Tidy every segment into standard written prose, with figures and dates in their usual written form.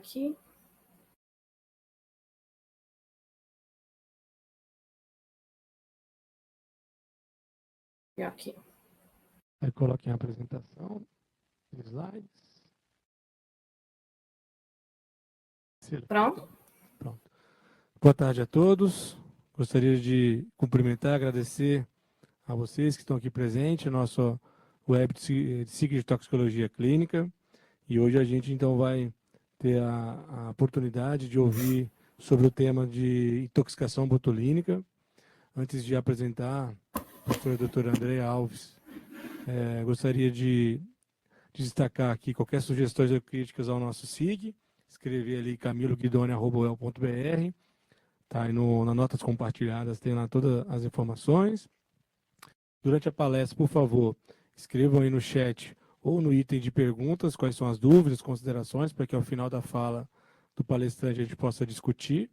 Aqui. E aqui. Aí coloquei a apresentação, slides. Pronto? Pronto. Boa tarde a todos. Gostaria de cumprimentar, agradecer a vocês que estão aqui presentes, a nossa web de ciclo de toxicologia clínica. E hoje a gente então vai ter a oportunidade de ouvir sobre o tema de intoxicação botulínica. Antes de apresentar a professora doutora Andréa Alves, gostaria de destacar aqui qualquer sugestões ou críticas ao nosso SIG, escrever ali camiloguidoni@uel.br, tá? E nas notas compartilhadas tem lá todas as informações. Durante a palestra, por favor, escrevam aí no chat ou no item de perguntas quais são as dúvidas, considerações, para que ao final da fala do palestrante a gente possa discutir.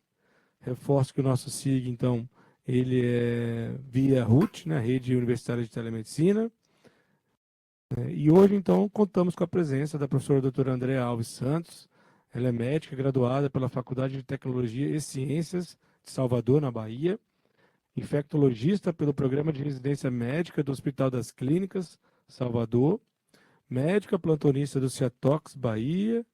Reforço que o nosso SIG, então, ele é via RUT, né, Rede Universitária de Telemedicina. E hoje, então, contamos com a presença da professora doutora Andréa Alves Santos. Ela é médica graduada pela Faculdade de Tecnologia e Ciências de Salvador, na Bahia, infectologista pelo Programa de Residência Médica do Hospital das Clínicas, Salvador, médica plantonista do Ciatox, Bahia,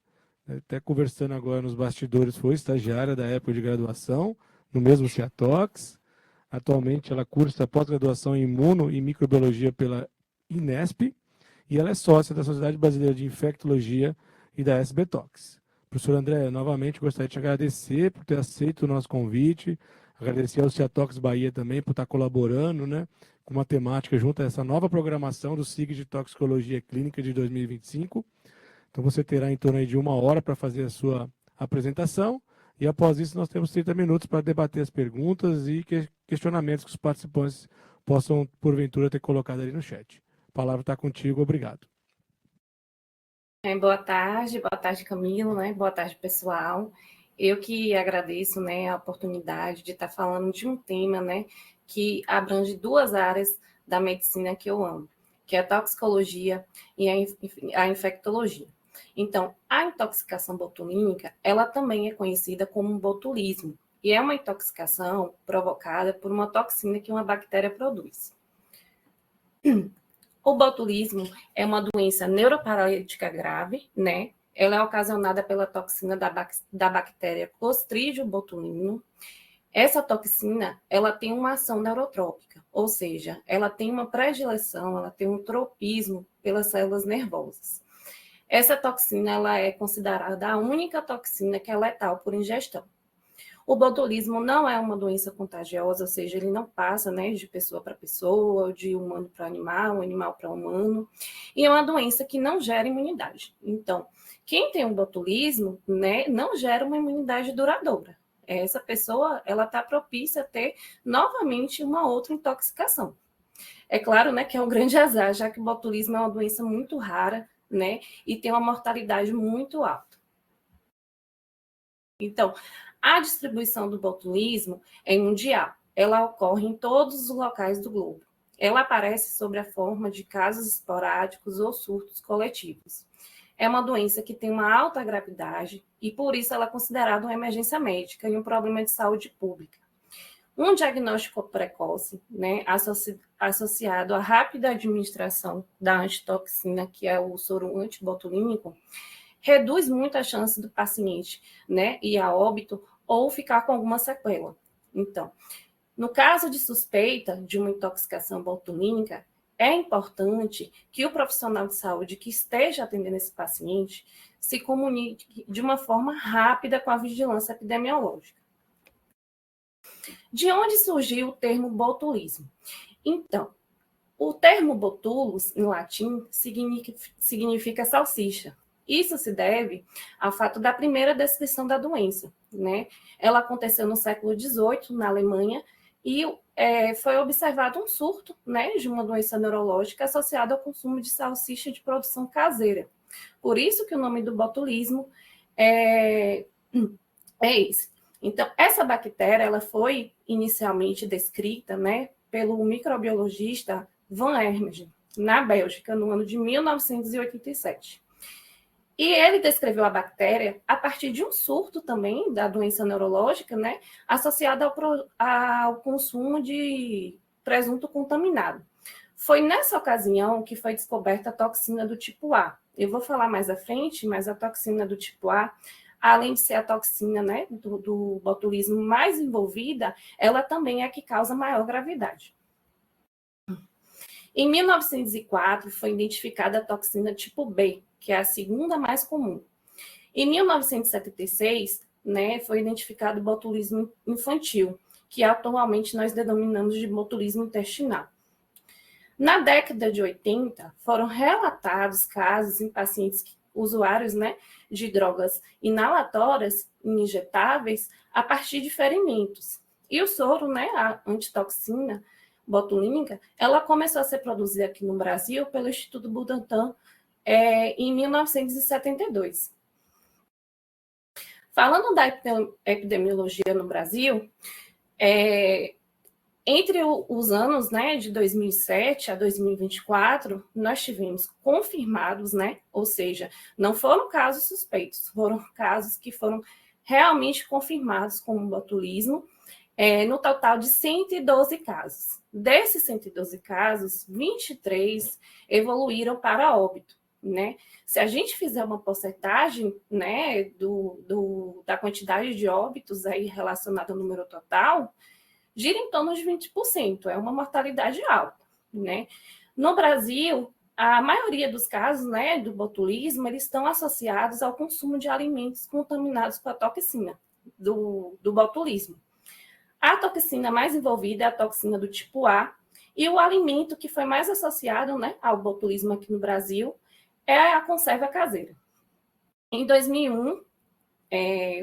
até conversando agora nos bastidores, foi estagiária da época de graduação, no mesmo Ciatox. Atualmente ela cursa pós-graduação em Imuno e Microbiologia pela Inesp, e ela é sócia da Sociedade Brasileira de Infectologia e da SBTox. Professor André, novamente gostaria de te agradecer por ter aceito o nosso convite, agradecer ao Ciatox Bahia também por estar colaborando, né, com uma temática junto a essa nova programação do SIG de Toxicologia Clínica de 2025. Então você terá em torno aí de 1 hora para fazer a sua apresentação, e após isso nós temos 30 minutos para debater as perguntas e questionamentos que os participantes possam, porventura, ter colocado ali no chat. A palavra está contigo, obrigado. Boa tarde, Camilo, né? Boa tarde, pessoal. Eu que agradeço, né, a oportunidade de estar falando de um tema, né, que abrange duas áreas da medicina que eu amo, que é a toxicologia e a infectologia. Então, a intoxicação botulínica, ela também é conhecida como botulismo, e é uma intoxicação provocada por uma toxina que uma bactéria produz. O botulismo é uma doença neuroparalítica grave, né? Ela é ocasionada pela toxina da bactéria Clostridium botulinum. Essa toxina, ela tem uma ação neurotrópica, ou seja, ela tem uma predileção, ela tem um tropismo pelas células nervosas. Essa toxina, ela é considerada a única toxina que é letal por ingestão. O botulismo não é uma doença contagiosa, ou seja, ele não passa, né, de pessoa para pessoa, de humano para animal, animal para humano, e é uma doença que não gera imunidade. Então, quem tem um botulismo, né, não gera uma imunidade duradoura. Essa pessoa, ela está propícia a ter novamente uma outra intoxicação. É claro, né, que é um grande azar, já que o botulismo é uma doença muito rara, né, e tem uma mortalidade muito alta. Então, a distribuição do botulismo é mundial. Ela ocorre em todos os locais do globo. Ela aparece sob a forma de casos esporádicos ou surtos coletivos. É uma doença que tem uma alta gravidade e, por isso, ela é considerada uma emergência médica e um problema de saúde pública. Um diagnóstico precoce, né, associado à rápida administração da antitoxina, que é o soro antibotulínico, reduz muito a chance do paciente, né, ir a óbito ou ficar com alguma sequela. Então, no caso de suspeita de uma intoxicação botulínica, é importante que o profissional de saúde que esteja atendendo esse paciente se comunique de uma forma rápida com a vigilância epidemiológica. De onde surgiu o termo botulismo? Então, o termo botulus, em latim, significa salsicha. Isso se deve ao fato da primeira descrição da doença, né? Ela aconteceu no século XVIII, na Alemanha, e foi observado um surto, né, de uma doença neurológica associada ao consumo de salsicha de produção caseira. Por isso que o nome do botulismo é esse. Então, essa bactéria, ela foi inicialmente descrita, né, pelo microbiologista Van Hermegen, na Bélgica, no ano de 1987. E ele descreveu a bactéria a partir de um surto também da doença neurológica, né, associada ao consumo de presunto contaminado. Foi nessa ocasião que foi descoberta a toxina do tipo A. Eu vou falar mais à frente, mas a toxina do tipo A, além de ser a toxina, né, do botulismo mais envolvida, ela também é a que causa maior gravidade. Em 1904, foi identificada a toxina tipo B, que é a segunda mais comum. Em 1976, né, foi identificado o botulismo infantil, que atualmente nós denominamos de botulismo intestinal. Na década de 80, foram relatados casos em pacientes usuários, né, de drogas inalatórias, injetáveis, a partir de ferimentos. E o soro, né, a antitoxina botulínica, ela começou a ser produzida aqui no Brasil pelo Instituto Butantan em 1972. Falando da epidemiologia no Brasil, entre os anos, né, de 2007 a 2024, nós tivemos confirmados, né, ou seja, não foram casos suspeitos, foram casos que foram realmente confirmados como botulismo, no total de 112 casos. Desses 112 casos, 23 evoluíram para óbito, né? Se a gente fizer uma porcentagem, né, da quantidade de óbitos aí relacionada ao número total, gira em torno de 20%, é uma mortalidade alta, né? No Brasil, a maioria dos casos, né, do botulismo, eles estão associados ao consumo de alimentos contaminados com a toxina do botulismo. A toxina mais envolvida é a toxina do tipo A, e o alimento que foi mais associado, né, ao botulismo aqui no Brasil é a conserva caseira. Em 2001,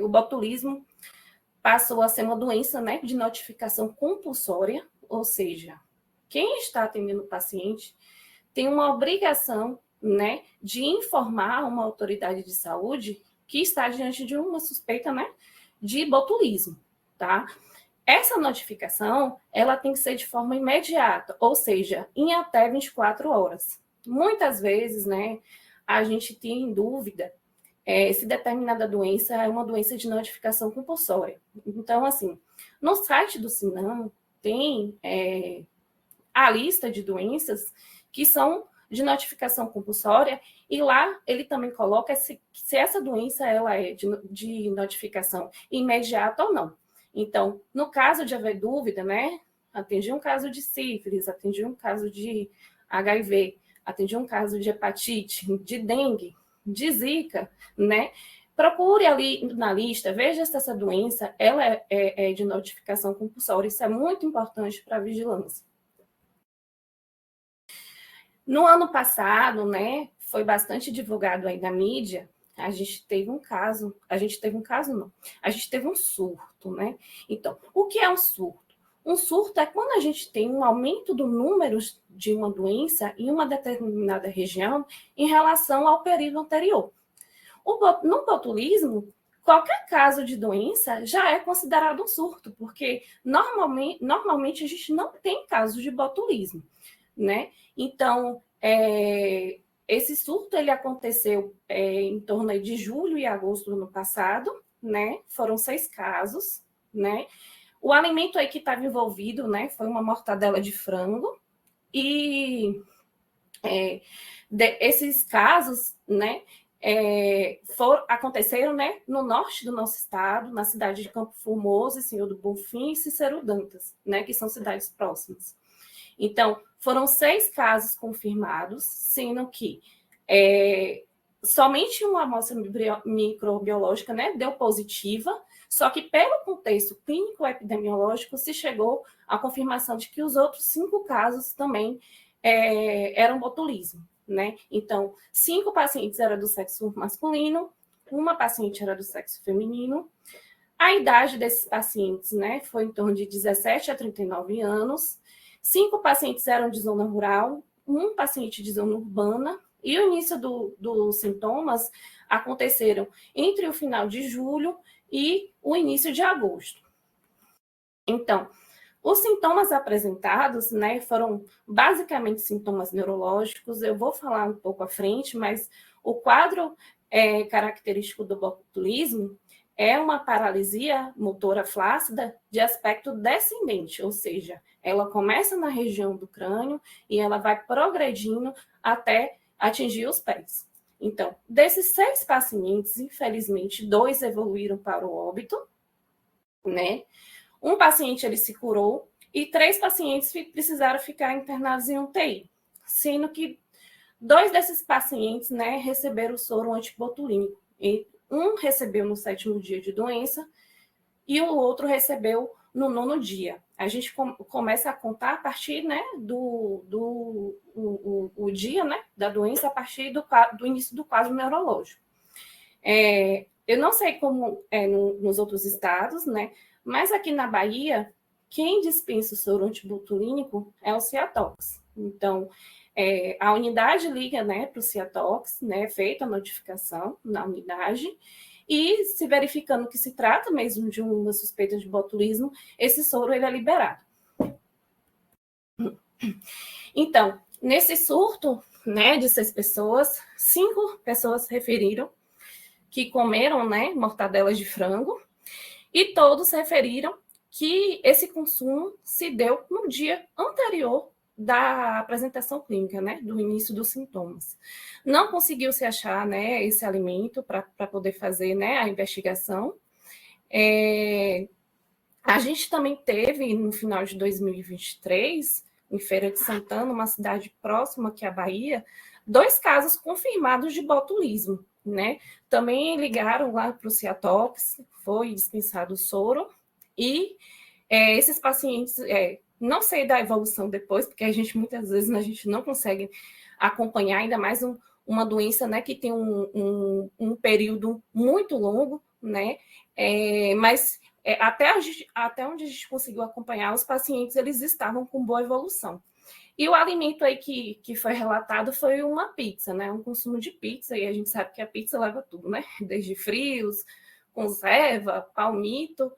o botulismo passou a ser uma doença, né, de notificação compulsória, ou seja, quem está atendendo o paciente tem uma obrigação, né, de informar uma autoridade de saúde que está diante de uma suspeita, né, de botulismo, tá? Essa notificação, ela tem que ser de forma imediata, ou seja, em até 24 horas. Muitas vezes, né, a gente tem dúvida se determinada doença é uma doença de notificação compulsória. Então, assim, no site do Sinam tem a lista de doenças que são de notificação compulsória, e lá ele também coloca se essa doença ela é de notificação imediata ou não. Então, no caso de haver dúvida, né, atendi um caso de sífilis, atendi um caso de HIV, atendi um caso de hepatite, de dengue, de zika, né, procure ali na lista, veja se essa doença ela é de notificação compulsória, isso é muito importante para a vigilância. No ano passado, né, foi bastante divulgado aí na mídia, a gente teve um surto, né? Então, o que é um surto? Um surto é quando a gente tem um aumento do número de uma doença em uma determinada região em relação ao período anterior. No botulismo, qualquer caso de doença já é considerado um surto, porque normalmente a gente não tem casos de botulismo, né? Então, esse surto ele aconteceu em torno de julho e agosto do ano passado, né? Foram 6 casos, né? O alimento aí que estava envolvido, né, foi uma mortadela de frango, e esses casos, né, aconteceram, né, no norte do nosso estado, na cidade de Campo Formoso, Senhor do Bonfim e Cícero Dantas, né, que são cidades próximas. Então, foram 6 casos confirmados, sendo que somente uma amostra microbiológica, né, deu positiva, só que pelo contexto clínico-epidemiológico se chegou à confirmação de que os outros 5 casos também eram botulismo, né? Então, 5 pacientes eram do sexo masculino, uma paciente era do sexo feminino. A idade desses pacientes, né, foi em torno de 17 a 39 anos. 5 pacientes eram de zona rural, um paciente de zona urbana, e o início dos sintomas aconteceram entre o final de julho e o início de agosto. Então, os sintomas apresentados, né, foram basicamente sintomas neurológicos. Eu vou falar um pouco à frente, mas o quadro característico do botulismo é uma paralisia motora flácida de aspecto descendente, ou seja, ela começa na região do crânio e ela vai progredindo até atingir os pés. Então, desses 6 pacientes, infelizmente, 2 evoluíram para o óbito, né? Um paciente ele se curou e 3 pacientes precisaram ficar internados em UTI, sendo que 2 desses pacientes, né, receberam o soro antibotulínico. E um recebeu no 7º dia de doença e o outro recebeu no 9º dia. A gente começa a contar a partir, né, do dia, né, da doença, a partir do início do quadro neurológico. Eu não sei como é nos outros estados, né, mas aqui na Bahia, quem dispensa o soro antibotulínico é o Ciatox. Então, a unidade liga, né, para o Ciatox, né, feita a notificação na unidade, e se verificando que se trata mesmo de uma suspeita de botulismo, esse soro ele é liberado. Então, nesse surto, né, de 6 pessoas, 5 pessoas referiram que comeram, né, mortadelas de frango, e todos referiram que esse consumo se deu no dia anterior da apresentação clínica, né, do início dos sintomas. Não conseguiu se achar, né, esse alimento para poder fazer, né, a investigação. A gente também teve, no final de 2023, em Feira de Santana, uma cidade próxima aqui à Bahia, 2 casos confirmados de botulismo, né? Também ligaram lá para o Ciatox, foi dispensado o soro, e esses pacientes, não sei da evolução depois, porque muitas vezes a gente não consegue acompanhar, ainda mais uma doença, né, que tem um período muito longo, né? Mas até onde a gente conseguiu acompanhar, os pacientes eles estavam com boa evolução. E o alimento aí que foi relatado foi uma pizza, né? Um consumo de pizza, e a gente sabe que a pizza leva tudo, né? Desde frios, conserva, palmito.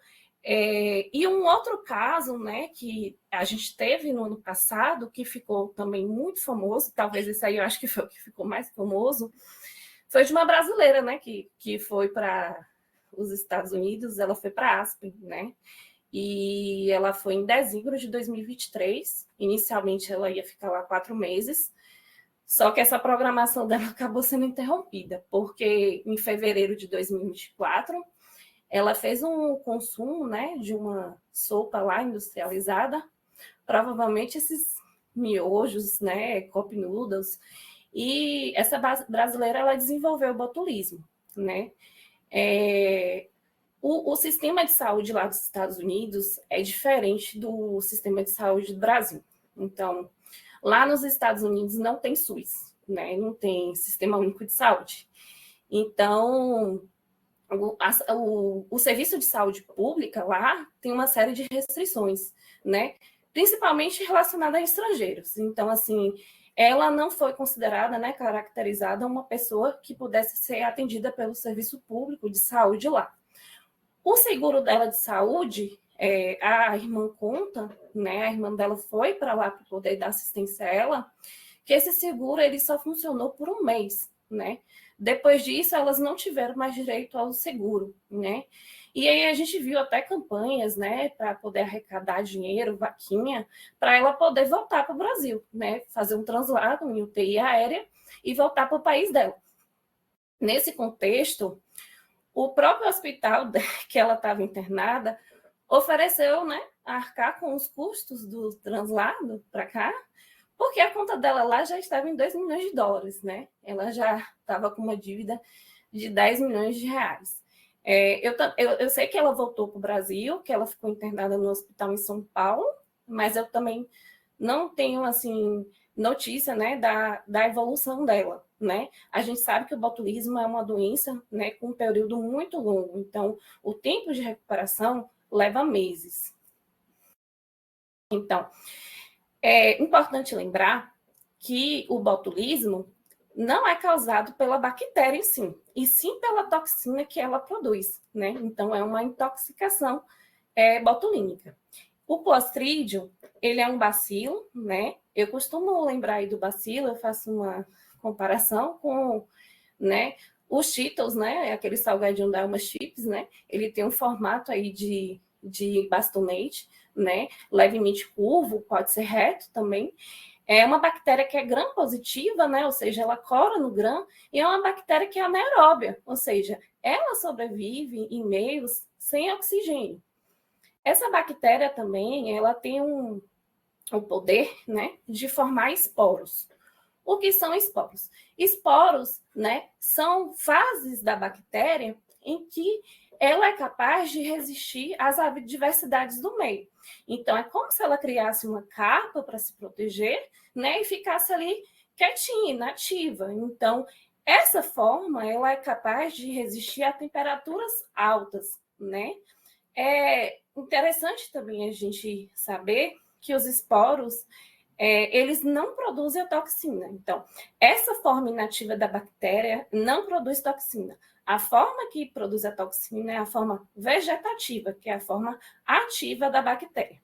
E um outro caso, né, que a gente teve no ano passado, que ficou também muito famoso, talvez esse aí eu acho que foi o que ficou mais famoso, foi de uma brasileira, né, que foi para os Estados Unidos, ela foi para Aspen, né? E ela foi em dezembro de 2023. Inicialmente ela ia ficar lá 4 meses, só que essa programação dela acabou sendo interrompida, porque em fevereiro de 2024 ela fez um consumo, né, de uma sopa lá industrializada, provavelmente esses miojos, né, cup noodles, e essa brasileira ela desenvolveu botulismo, né? O sistema de saúde lá dos Estados Unidos é diferente do sistema de saúde do Brasil. Então, lá nos Estados Unidos não tem SUS, né? Não tem Sistema Único de Saúde. Então, o serviço de saúde pública lá tem uma série de restrições, né? Principalmente relacionada a estrangeiros. Então, assim, ela não foi considerada, né, caracterizada uma pessoa que pudesse ser atendida pelo serviço público de saúde lá. O seguro dela de saúde, a irmã conta, né? A irmã dela foi para lá para poder dar assistência a ela, que esse seguro ele só funcionou por 1 mês, né? Depois disso, elas não tiveram mais direito ao seguro, né? E aí a gente viu até campanhas, né, para poder arrecadar dinheiro, vaquinha, para ela poder voltar para o Brasil, né? Fazer um translado em UTI aérea e voltar para o país dela. Nesse contexto, o próprio hospital que ela estava internada ofereceu, né, arcar com os custos do translado para cá, porque a conta dela lá já estava em $2 milhões, né? Ela já estava com uma dívida de R$10 milhões. Eu sei que ela voltou para o Brasil, que ela ficou internada no hospital em São Paulo, mas eu também não tenho, assim, notícia, né, da evolução dela, né? A gente sabe que o botulismo é uma doença, né, com um período muito longo, então o tempo de recuperação leva meses. Então, é importante lembrar que o botulismo não é causado pela bactéria em si, e sim pela toxina que ela produz, né? Então, é uma intoxicação botulínica. O Clostridium, ele é um bacilo, né? Eu costumo lembrar aí do bacilo, eu faço uma comparação com, né, Os Cheetos, né, aquele salgadinho da Elma Chips, né, ele tem um formato aí de bastonete, né, levemente curvo, pode ser reto também. É uma bactéria que é gram-positiva, né, ou seja, ela cora no gram, e é uma bactéria que é anaeróbia, ou seja, ela sobrevive em meios sem oxigênio. Essa bactéria também, ela tem o poder, né, de formar esporos. O que são esporos? Esporos, né, são fases da bactéria em que ela é capaz de resistir às adversidades do meio. Então, é como se ela criasse uma capa para se proteger, né, e ficasse ali quietinha, inativa. Então, essa forma, ela é capaz de resistir a temperaturas altas, né? É interessante também a gente saber que os esporos eles não produzem a toxina. Então, essa forma inativa da bactéria não produz toxina. A forma que produz a toxina é a forma vegetativa, que é a forma ativa da bactéria.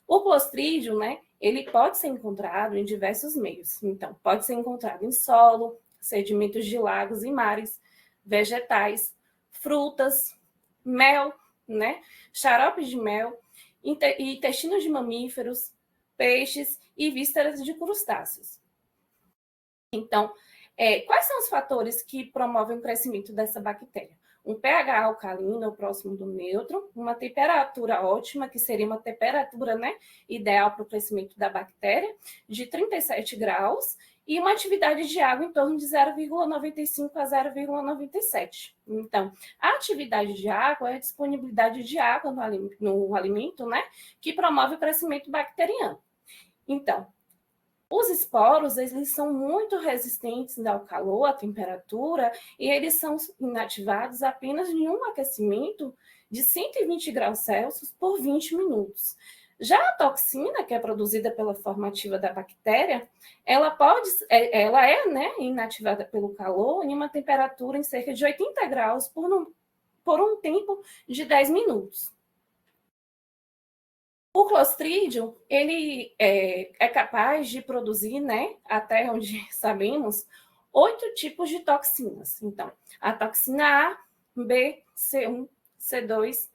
O Clostridium, né, ele pode ser encontrado em diversos meios. Então, pode ser encontrado em solo, sedimentos de lagos e mares, vegetais, frutas, mel, né, xaropes de mel, intestinos de mamíferos, peixes e vísceras de crustáceos. Então, quais são os fatores que promovem o crescimento dessa bactéria? Um pH alcalino próximo do neutro, uma temperatura ótima, que seria uma temperatura, né, ideal para o crescimento da bactéria, de 37 graus, e uma atividade de água em torno de 0,95 a 0,97. Então, a atividade de água é a disponibilidade de água no alimento, né, que promove o crescimento bacteriano. Então, os esporos, eles são muito resistentes ao calor, à temperatura, e eles são inativados apenas em um aquecimento de 120 graus Celsius por 20 minutos. Já a toxina, que é produzida pela forma ativa da bactéria, ela é, né, inativada pelo calor em uma temperatura em cerca de 80 graus por um tempo de 10 minutos. O Clostridium, ele é capaz de produzir, né, até onde sabemos, 8 tipos de toxinas. Então, a toxina A, B, C1, C2,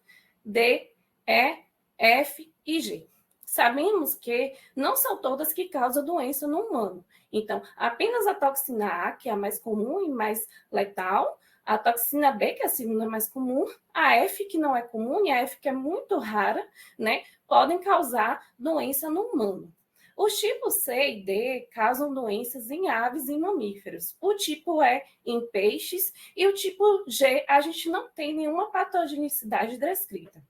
D, E, F e G. Sabemos que não são todas que causam doença no humano. Então, apenas a toxina A, que é a mais comum e mais letal, a toxina B, que é a segunda mais comum, a F, que não é comum, e a F, que é muito rara, né, podem causar doença no humano. Os tipos C e D causam doenças em aves e mamíferos. O tipo E em peixes e o tipo G a gente não tem nenhuma patogenicidade descrita.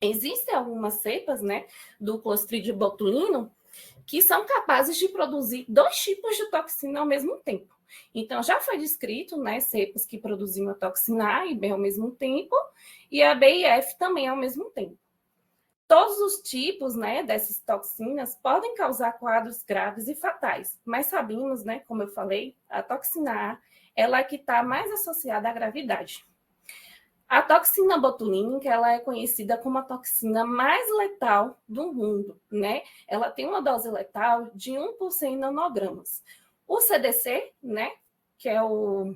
Existem algumas cepas, né, do Clostridium botulinum que são capazes de produzir 2 tipos de toxina ao mesmo tempo. Então, já foi descrito, né, cepas que produziam a toxina A e B ao mesmo tempo, e a B e F também ao mesmo tempo. Todos os tipos, né, dessas toxinas podem causar quadros graves e fatais, mas sabemos, né, como eu falei, a toxina A ela é que está mais associada à gravidade. A toxina botulínica, ela é conhecida como a toxina mais letal do mundo, né? Ela tem uma dose letal de 1 por 100 nanogramas. O CDC, né, que é o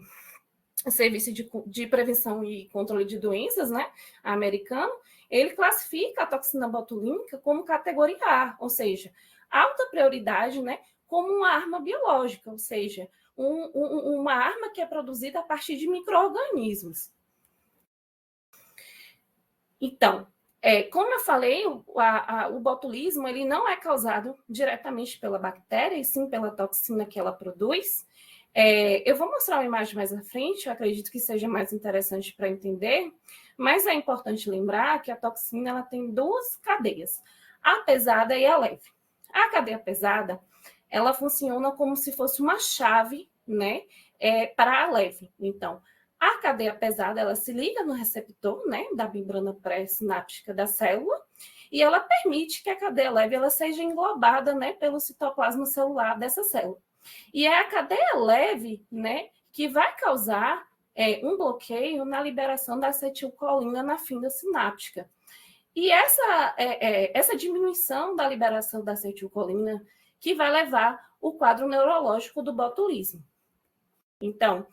Serviço de Prevenção e Controle de Doenças, né, americano, ele classifica a toxina botulínica como categoria A, ou seja, alta prioridade, né, como uma arma biológica, ou seja, uma arma que é produzida a partir de micro-organismos. Então, como eu falei, o botulismo ele não é causado diretamente pela bactéria, e sim pela toxina que ela produz. Eu vou mostrar uma imagem mais à frente, eu acredito que seja mais interessante para entender, mas é importante lembrar que a toxina ela tem 2 cadeias, a pesada e a leve. A cadeia pesada, ela funciona como se fosse uma chave, né, para a leve. Então, a cadeia pesada, ela se liga no receptor, né, da membrana pré-sináptica da célula, e ela permite que a cadeia leve ela seja englobada, né, pelo citoplasma celular dessa célula. E é a cadeia leve, né, que vai causar um bloqueio na liberação da acetilcolina na fenda sináptica. E essa diminuição da liberação da acetilcolina que vai levar o quadro neurológico do botulismo. Então,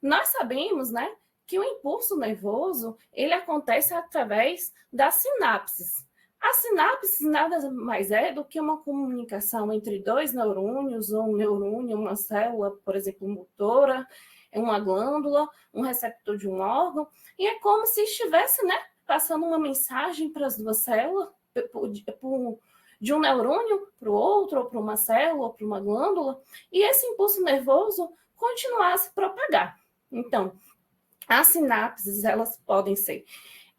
nós sabemos, né, que o impulso nervoso, ele acontece através das sinapses. As sinapses nada mais é do que uma comunicação entre dois neurônios, ou um neurônio, uma célula, por exemplo, motora, uma glândula, um receptor de um órgão, e é como se estivesse, né, passando uma mensagem para as duas células, de um neurônio para o outro, ou para uma célula, ou para uma glândula, e esse impulso nervoso continuar a se propagar. Então, as sinapses, elas podem ser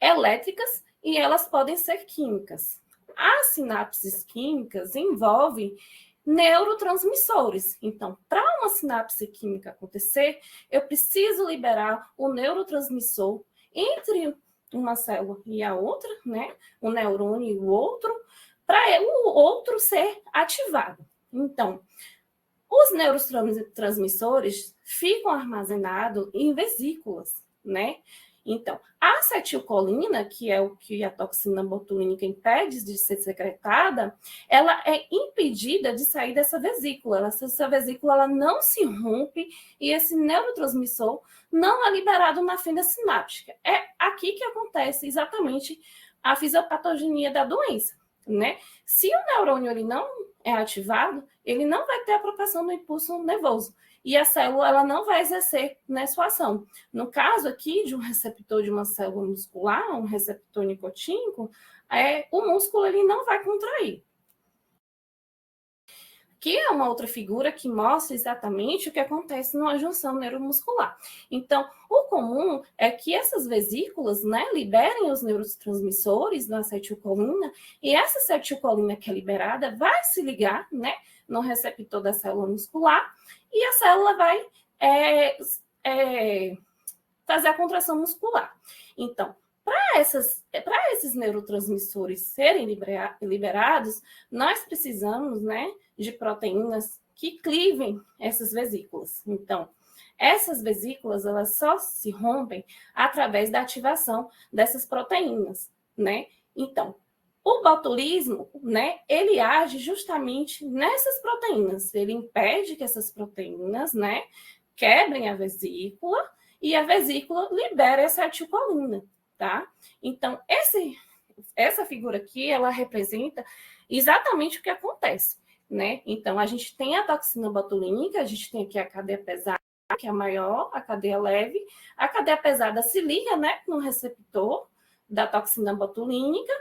elétricas e elas podem ser químicas. As sinapses químicas envolvem neurotransmissores. Então, para uma sinapse química acontecer, eu preciso liberar o neurotransmissor entre uma célula e a outra, né? Um neurônio e o outro, para o outro ser ativado. Então, os neurotransmissores ficam armazenados em vesículas, né? Então, a acetilcolina, que é o que a toxina botulínica impede de ser secretada, ela é impedida de sair dessa vesícula. Essa vesícula ela não se rompe e esse neurotransmissor não é liberado na fenda sináptica. É aqui que acontece exatamente a fisiopatogenia da doença, né? Se o neurônio ele não é ativado, ele não vai ter a propagação do impulso nervoso e a célula ela não vai exercer, né, sua ação. No caso aqui de um receptor de uma célula muscular, um receptor nicotínico, o músculo ele não vai contrair. Que é uma outra figura que mostra exatamente o que acontece numa junção neuromuscular. Então, o comum é que essas vesículas, né, liberem os neurotransmissores da acetilcolina, e essa acetilcolina que é liberada vai se ligar, né, no receptor da célula muscular, e a célula vai fazer a contração muscular. Então, para esses neurotransmissores serem liberados, nós precisamos, né, de proteínas que clivem essas vesículas. Então, essas vesículas elas só se rompem através da ativação dessas proteínas, né? Então, o botulismo, né, ele age justamente nessas proteínas. Ele impede que essas proteínas, né, quebrem a vesícula e a vesícula libera essa acetilcolina, tá? Então, essa figura aqui, ela representa exatamente o que acontece, né? Então, a gente tem a toxina botulínica, a gente tem aqui a cadeia pesada, que é a maior, a cadeia leve. A cadeia pesada se liga, né, no receptor da toxina botulínica,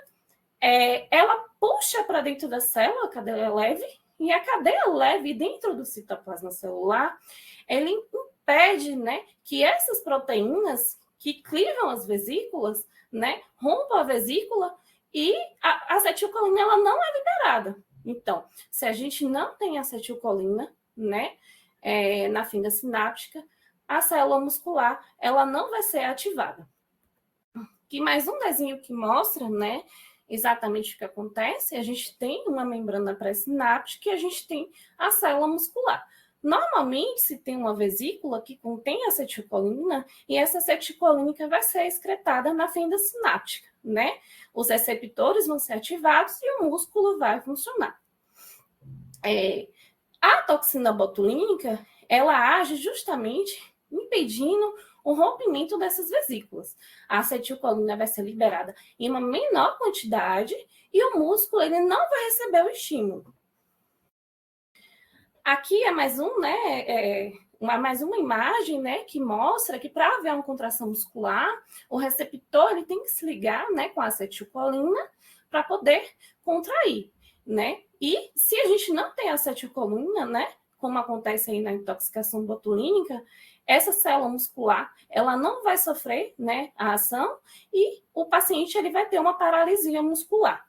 ela puxa para dentro da célula a cadeia leve, e a cadeia leve dentro do citoplasma celular, ele impede, né, que essas proteínas que clivam as vesículas, né, rompam a vesícula e a acetilcolina ela não é liberada. Então, se a gente não tem acetilcolina, né, na fenda sináptica, a célula muscular ela não vai ser ativada. Aqui mais um desenho que mostra, né, exatamente o que acontece. A gente tem uma membrana pré-sináptica e a gente tem a célula muscular. Normalmente, se tem uma vesícula que contém acetilcolina, e essa acetilcolina vai ser excretada na fenda sináptica, né? Os receptores vão ser ativados e o músculo vai funcionar. A toxina botulínica, ela age justamente impedindo o rompimento dessas vesículas. A acetilcolina vai ser liberada em uma menor quantidade e o músculo ele não vai receber o estímulo. Aqui é mais mais uma imagem, né, que mostra que para haver uma contração muscular, o receptor ele tem que se ligar, né, com a acetilcolina para poder contrair, né? E se a gente não tem acetilcolina, né, como acontece aí na intoxicação botulínica, essa célula muscular, ela não vai sofrer, né, a ação e o paciente ele vai ter uma paralisia muscular.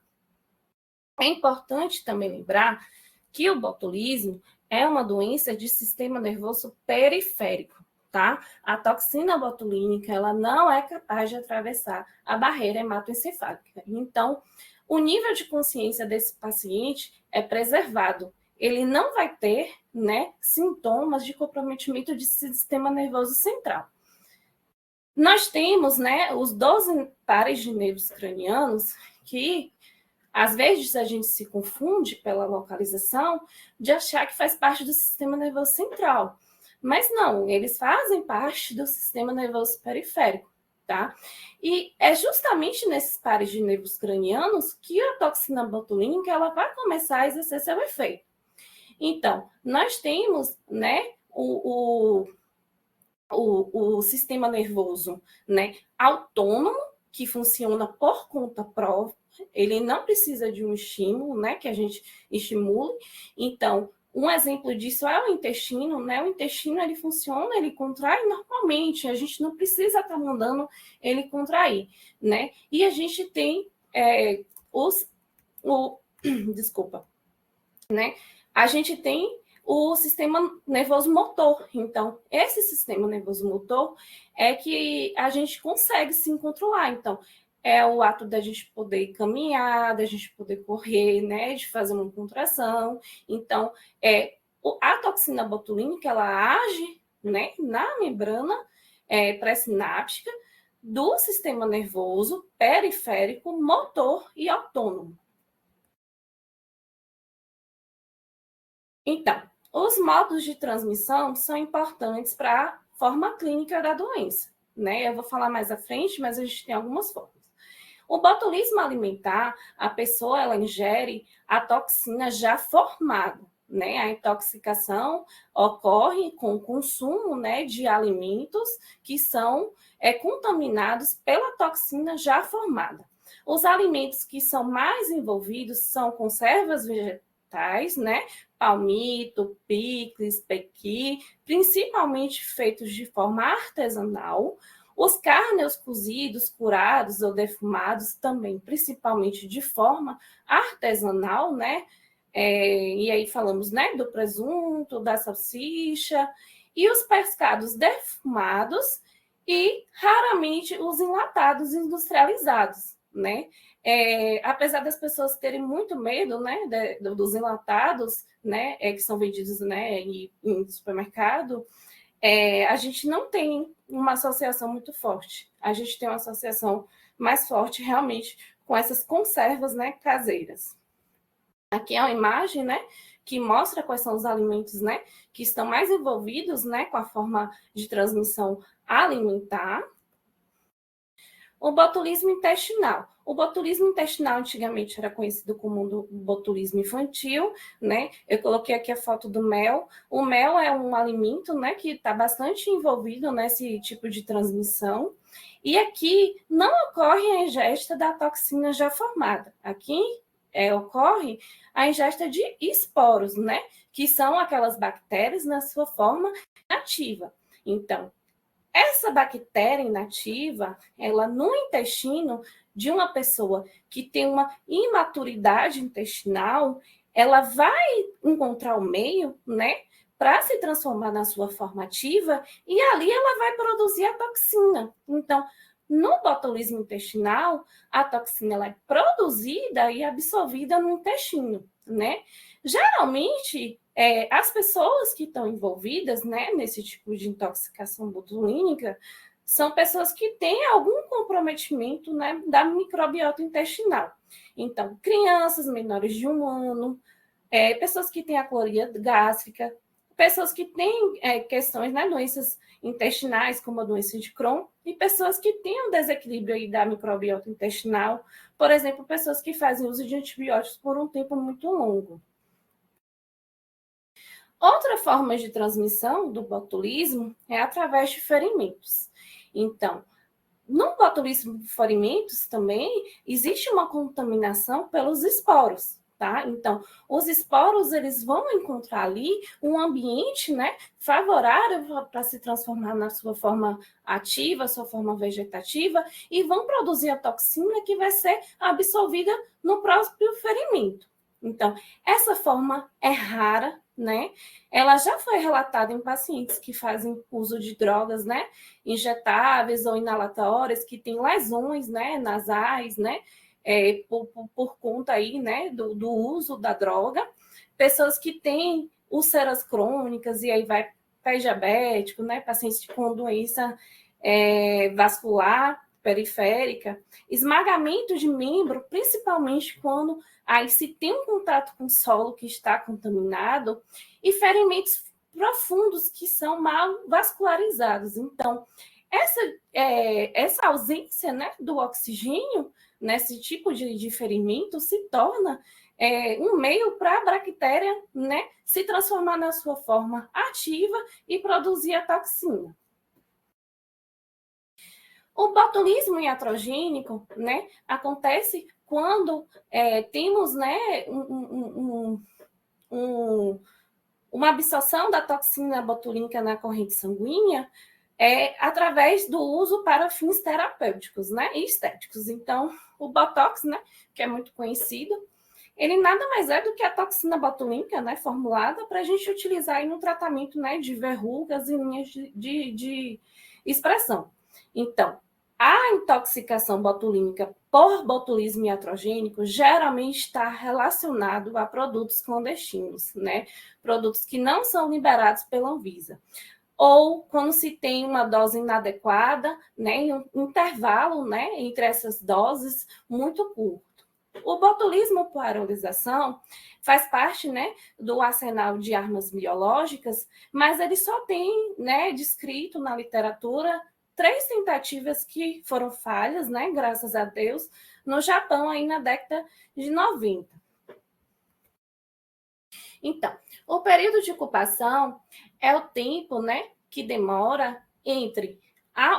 É importante também lembrar que o botulismo é uma doença de sistema nervoso periférico, tá? A toxina botulínica, ela não é capaz de atravessar a barreira hematoencefálica. Então, o nível de consciência desse paciente é preservado. Ele não vai ter, né, sintomas de comprometimento de sistema nervoso central. Nós temos, né, os 12 pares de nervos cranianos que às vezes a gente se confunde pela localização de achar que faz parte do sistema nervoso central. Mas não, eles fazem parte do sistema nervoso periférico, tá? E é justamente nesses pares de nervos cranianos que a toxina botulínica ela vai começar a exercer seu efeito. Então, nós temos, né, o sistema nervoso, né, autônomo, que funciona por conta própria, ele não precisa de um estímulo, né, que a gente estimule. Então, um exemplo disso é o intestino, né? O intestino ele funciona, ele contrai normalmente, a gente não precisa estar mandando ele contrair, né? E a gente tem desculpa, né? A gente tem o sistema nervoso motor. Então, esse sistema nervoso motor é que a gente consegue sim controlar. Então, é o ato da gente poder caminhar, da gente poder correr, né, de fazer uma contração. Então, a toxina botulínica, ela age, né, na membrana pré-sináptica do sistema nervoso periférico, motor e autônomo. Então, os modos de transmissão são importantes para a forma clínica da doença, né? Eu vou falar mais à frente, mas a gente tem algumas formas. O botulismo alimentar, a pessoa ela ingere a toxina já formada, né? A intoxicação ocorre com o consumo, né, de alimentos que são contaminados pela toxina já formada. Os alimentos que são mais envolvidos são conservas vegetais, né? Palmito, picles, pequi, principalmente feitos de forma artesanal. Os cárneos cozidos, curados ou defumados também, principalmente de forma artesanal, né? E aí falamos, né, do presunto, da salsicha, e os pescados defumados e raramente os enlatados industrializados, né? Apesar das pessoas terem muito medo, né, dos enlatados, né, que são vendidos, né, em supermercado, a gente não tem uma associação muito forte. A gente tem uma associação mais forte realmente com essas conservas, né, caseiras. Aqui é uma imagem, né, que mostra quais são os alimentos, né, que estão mais envolvidos, né, com a forma de transmissão alimentar. O botulismo intestinal. O botulismo intestinal antigamente era conhecido como botulismo infantil, né? Eu coloquei aqui a foto do mel. O mel é um alimento, né, que está bastante envolvido nesse tipo de transmissão. E aqui não ocorre a ingesta da toxina já formada. Aqui ocorre a ingesta de esporos, né? Que são aquelas bactérias na sua forma nativa. Então, essa bactéria inativa, ela no intestino de uma pessoa que tem uma imaturidade intestinal, ela vai encontrar o meio, né, para se transformar na sua forma ativa e ali ela vai produzir a toxina. Então, no botulismo intestinal, a toxina ela é produzida e absorvida no intestino, né? Geralmente, as pessoas que estão envolvidas, né, nesse tipo de intoxicação botulínica são pessoas que têm algum comprometimento, né, da microbiota intestinal. Então, crianças menores de 1 ano, pessoas que têm acloria gástrica, pessoas que têm questões, né, doenças intestinais, como a doença de Crohn, e pessoas que têm um desequilíbrio aí da microbiota intestinal, por exemplo, pessoas que fazem uso de antibióticos por um tempo muito longo. Outra forma de transmissão do botulismo é através de ferimentos. Então, no botulismo de ferimentos também existe uma contaminação pelos esporos, tá? Então, os esporos eles vão encontrar ali um ambiente, né, favorável para se transformar na sua forma ativa, sua forma vegetativa, e vão produzir a toxina que vai ser absorvida no próprio ferimento. Então, essa forma é rara, né? Ela já foi relatada em pacientes que fazem uso de drogas, né, injetáveis ou inalatórias, que têm lesões, né, nasais, né, por conta aí, né, do uso da droga. Pessoas que têm úlceras crônicas e aí vai pé diabético, né, pacientes com doença vascular periférica, esmagamento de membro, principalmente quando aí se tem um contato com o solo que está contaminado, e ferimentos profundos que são mal vascularizados. Então, essa ausência, né, do oxigênio nesse tipo de ferimento se torna um meio para a bactéria, né, se transformar na sua forma ativa e produzir a toxina. O botulismo iatrogênico, né, acontece quando temos, né, uma absorção da toxina botulínica na corrente sanguínea através do uso para fins terapêuticos, né, e estéticos. Então, o Botox, né, que é muito conhecido, ele nada mais é do que a toxina botulínica, né, formulada para a gente utilizar aí no tratamento, né, de verrugas e linhas de expressão. Então, a intoxicação botulínica por botulismo iatrogênico geralmente está relacionado a produtos clandestinos, né, produtos que não são liberados pela Anvisa. Ou quando se tem uma dose inadequada, né, em um intervalo, né, entre essas doses muito curto. O botulismo por aerolização faz parte, né, do arsenal de armas biológicas, mas ele só tem, né, descrito na literatura 3 tentativas que foram falhas, né, graças a Deus, no Japão aí na década de 90. Então, o período de incubação é o tempo, né, que demora entre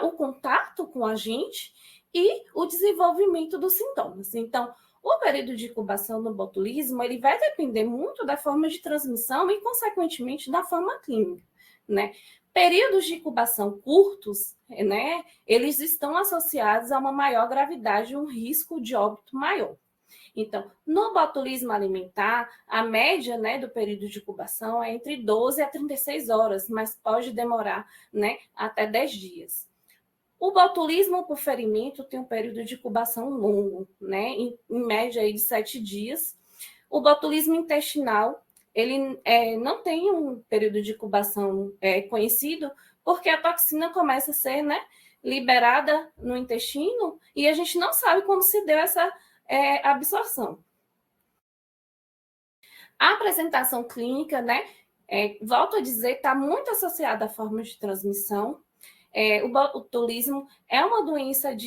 o contato com a gente e o desenvolvimento dos sintomas. Então, o período de incubação no botulismo, ele vai depender muito da forma de transmissão e, consequentemente, da forma clínica, né? Períodos de incubação curtos, né, eles estão associados a uma maior gravidade e um risco de óbito maior. Então, no botulismo alimentar, a média, né, do período de incubação é entre 12 a 36 horas, mas pode demorar, né, até 10 dias. O botulismo por ferimento tem um período de incubação longo, né, em média aí de 7 dias. O botulismo intestinal, ele não tem um período de incubação conhecido, porque a toxina começa a ser, né, liberada no intestino e a gente não sabe como se deu essa absorção. A apresentação clínica, né, volto a dizer, está muito associada à forma de transmissão. O botulismo é uma doença de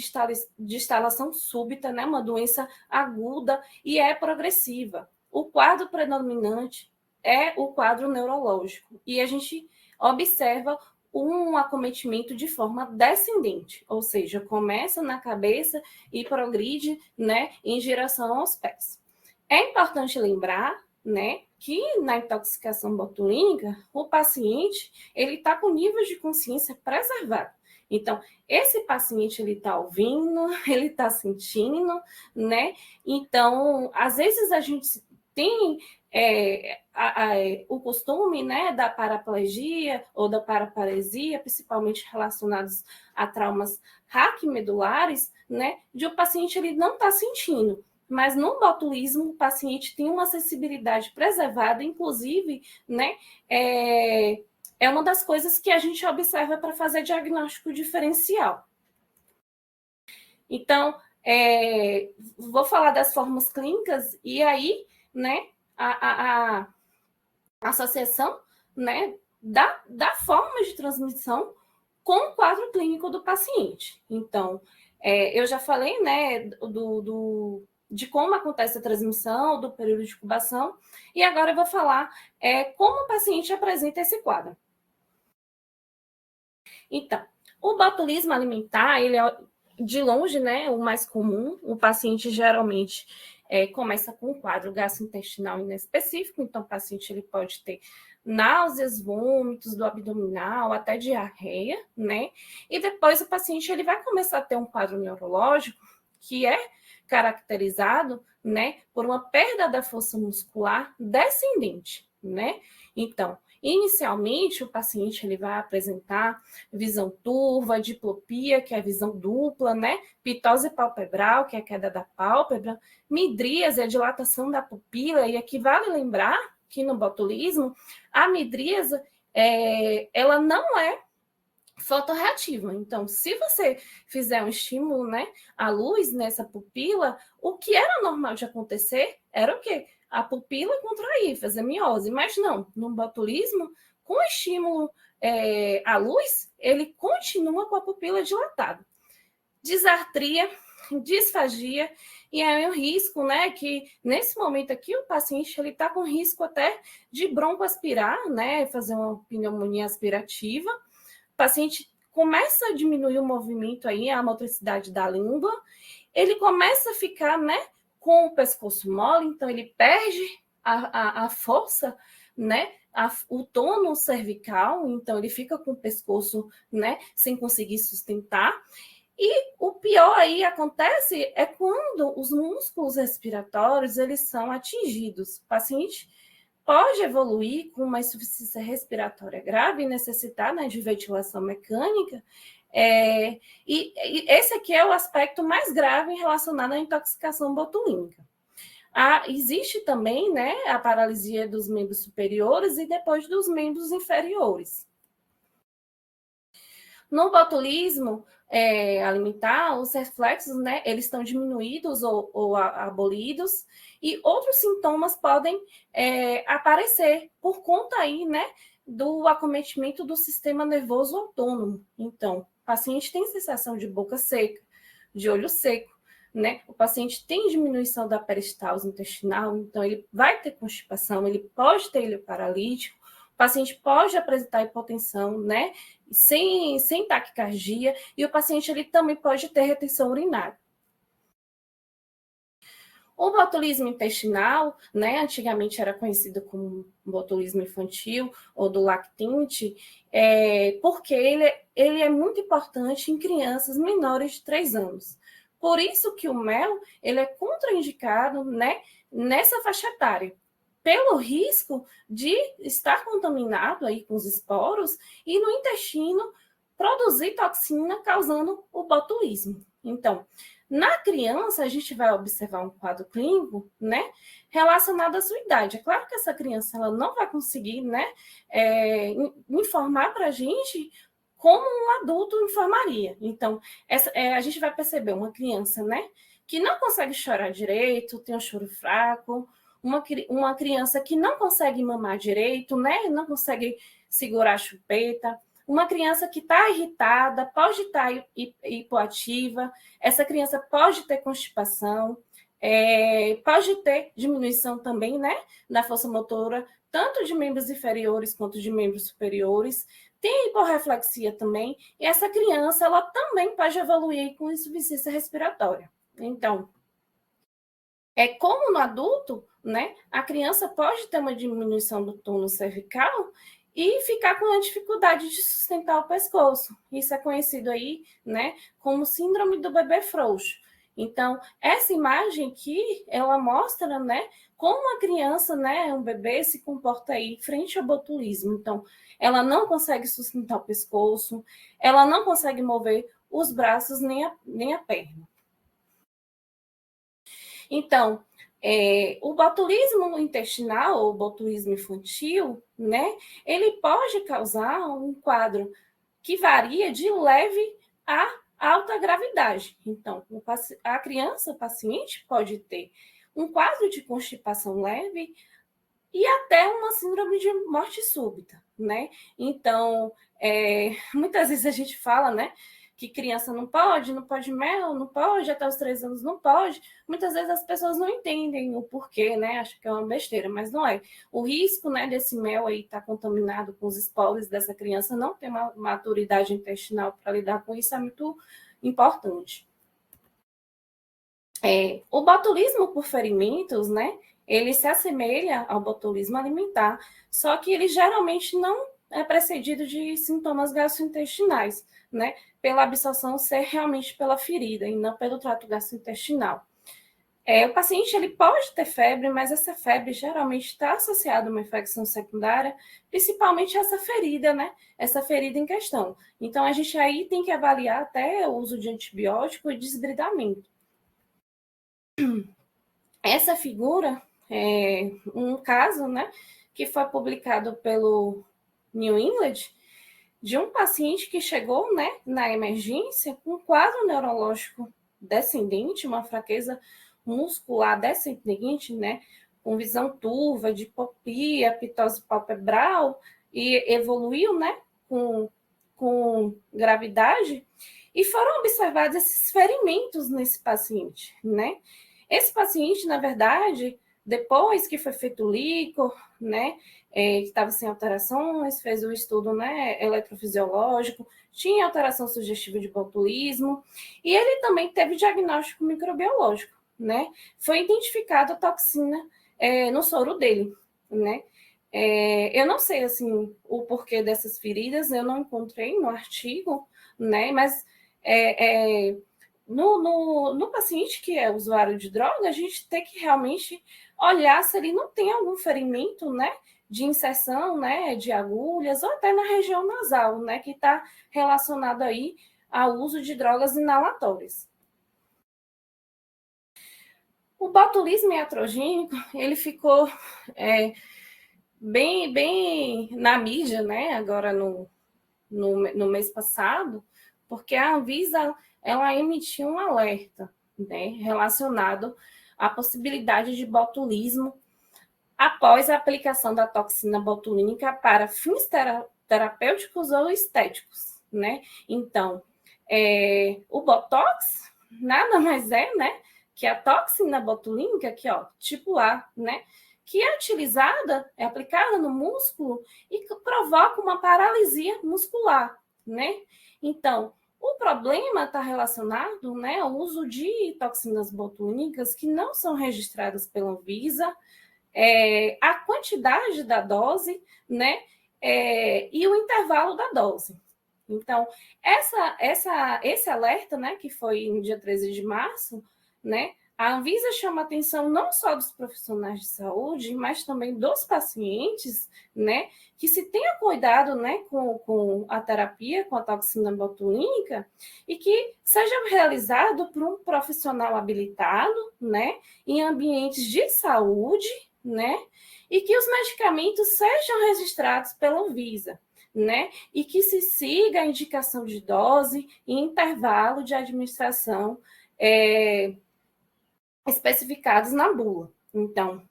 instalação súbita, né, uma doença aguda e é progressiva. O quadro predominante é o quadro neurológico e a gente observa um acometimento de forma descendente, ou seja, começa na cabeça e progride, né, em direção aos pés. É importante lembrar, né, que na intoxicação botulínica, o paciente ele está com nível de consciência preservado. Então, esse paciente ele está ouvindo, ele está sentindo, né? Então, às vezes a gente tem o costume, né, da paraplegia ou da paraparesia, principalmente relacionados a traumas raquimedulares, né, de o paciente ele não está sentindo. Mas no botulismo, o paciente tem uma sensibilidade preservada, inclusive, né, é uma das coisas que a gente observa para fazer diagnóstico diferencial. Então, vou falar das formas clínicas e aí, né, a associação, né, da forma de transmissão com o quadro clínico do paciente. Então, eu já falei, né, de como acontece a transmissão, do período de incubação, e agora eu vou falar como o paciente apresenta esse quadro. Então, o botulismo alimentar, ele é de longe, né, o mais comum. O paciente geralmente começa com um quadro gastrointestinal inespecífico, então o paciente ele pode ter náuseas, vômitos do abdominal, até diarreia, né? E depois o paciente ele vai começar a ter um quadro neurológico que é caracterizado, né, por uma perda da força muscular descendente, né? Então, inicialmente, o paciente ele vai apresentar visão turva, diplopia, que é a visão dupla, né? Pitose palpebral, que é a queda da pálpebra, midríase, a dilatação da pupila, e aqui vale lembrar que no botulismo, a midríase, ela não é fotorreativa. Então, se você fizer um estímulo, né, à luz nessa pupila, o que era normal de acontecer era o quê? A pupila contrair, fazer miose. Mas não, no botulismo, com estímulo à luz, ele continua com a pupila dilatada. Disartria, disfagia, e aí o risco, né, que nesse momento aqui o paciente ele está com risco até de broncoaspirar, né, fazer uma pneumonia aspirativa. O paciente começa a diminuir o movimento aí, a motricidade da língua, ele começa a ficar, né, com o pescoço mole, então ele perde a força, né, o tônus cervical, então ele fica com o pescoço, né, sem conseguir sustentar. E o pior aí acontece é quando os músculos respiratórios eles são atingidos. O paciente pode evoluir com uma insuficiência respiratória grave e necessitar, né, de ventilação mecânica. E esse aqui é o aspecto mais grave relacionado à intoxicação botulínica. Existe também, né, a paralisia dos membros superiores e depois dos membros inferiores. No botulismo alimentar, os reflexos, né, eles estão diminuídos ou abolidos, e outros sintomas podem aparecer por conta aí, né, do acometimento do sistema nervoso autônomo. Então, o paciente tem sensação de boca seca, de olho seco, né? O paciente tem diminuição da peristalse intestinal, então ele vai ter constipação, ele pode ter ilho paralítico, o paciente pode apresentar hipotensão, né? Sem taquicardia, e o paciente ele também pode ter retenção urinária. O botulismo intestinal, né, antigamente era conhecido como botulismo infantil ou do lactente, porque ele é muito importante em crianças menores de 3 anos. Por isso que o mel ele é contraindicado, né, nessa faixa etária, pelo risco de estar contaminado aí com os esporos e no intestino produzir toxina, causando o botulismo. Então, na criança, a gente vai observar um quadro clínico, né, relacionado à sua idade. É claro que essa criança ela não vai conseguir, né, informar para a gente como um adulto informaria. Então, a gente vai perceber uma criança, né, que não consegue chorar direito, tem um choro fraco, uma criança que não consegue mamar direito, né, não consegue segurar a chupeta, uma criança que está irritada, pode estar hipoativa, essa criança pode ter constipação, pode ter diminuição também, né, na força motora, tanto de membros inferiores quanto de membros superiores, tem hiporreflexia também, e essa criança, ela também pode evoluir com insuficiência respiratória. Então, como no adulto, né, a criança pode ter uma diminuição do tônus cervical e ficar com a dificuldade de sustentar o pescoço. Isso é conhecido aí, né, como síndrome do bebê frouxo. Então, essa imagem aqui, ela mostra, né, como a criança, né, um bebê se comporta aí frente ao botulismo. Então, ela não consegue sustentar o pescoço, ela não consegue mover os braços nem a perna. Então, o botulismo intestinal ou botulismo infantil, né, ele pode causar um quadro que varia de leve a alta gravidade. Então, a criança, o paciente, pode ter um quadro de constipação leve e até uma síndrome de morte súbita, né? Então, muitas vezes a gente fala, né, que criança não pode mel, não pode, até os 3 anos não pode. Muitas vezes as pessoas não entendem o porquê, né? Acham que é uma besteira, mas não é. O risco, né, desse mel aí estar contaminado com os esporos dessa criança não ter uma maturidade intestinal para lidar com isso é muito importante. O botulismo por ferimentos, né? Ele se assemelha ao botulismo alimentar, só que ele geralmente não é precedido de sintomas gastrointestinais, né? Pela absorção ser realmente pela ferida e não pelo trato gastrointestinal. O paciente ele pode ter febre, mas essa febre geralmente está associada a uma infecção secundária, principalmente essa ferida, né? Essa ferida em questão. Então, a gente aí tem que avaliar até o uso de antibiótico e desbridamento. Essa figura é um caso, né, que foi publicado pelo New England, de um paciente que chegou, né, na emergência com um quadro neurológico descendente, uma fraqueza muscular descendente, né, com visão turva, diplopia, pitose palpebral, e evoluiu, né, com gravidade, e foram observados esses ferimentos nesse paciente, né? Esse paciente, na verdade, depois que foi feito o líquor, né, que estava sem alterações, fez o estudo, né, eletrofisiológico, tinha alteração sugestiva de botulismo, e ele também teve diagnóstico microbiológico, né? Foi identificada a toxina no soro dele, né? Eu não sei, assim, o porquê dessas feridas, eu não encontrei no artigo, né? Mas no paciente que é usuário de droga, a gente tem que realmente olhar se ele não tem algum ferimento, né? De inserção, né? De agulhas, ou até na região nasal, né? Que está relacionado aí ao uso de drogas inalatórias. O botulismo iatrogênico, ele ficou bem na mídia, né? Agora no mês passado, porque a Anvisa ela emitiu um alerta, né, relacionado à possibilidade de botulismo após a aplicação da toxina botulínica para fins terapêuticos ou estéticos, né? Então, o Botox nada mais né, que a toxina botulínica, aqui, ó, tipo A, né? Que é utilizada, é aplicada no músculo e provoca uma paralisia muscular, né? Então, o problema está relacionado, né, ao uso de toxinas botulínicas que não são registradas pela Anvisa, a quantidade da dose, né, e o intervalo da dose. Então, esse alerta, né, que foi no dia 13 de março, né, a Anvisa chama a atenção não só dos profissionais de saúde, mas também dos pacientes, né, que se tenha cuidado, né, com a terapia, com a toxina botulínica, e que seja realizado por um profissional habilitado, né, em ambientes de saúde, né, e que os medicamentos sejam registrados pela Anvisa, né, e que se siga a indicação de dose e intervalo de administração especificados na bula. Então,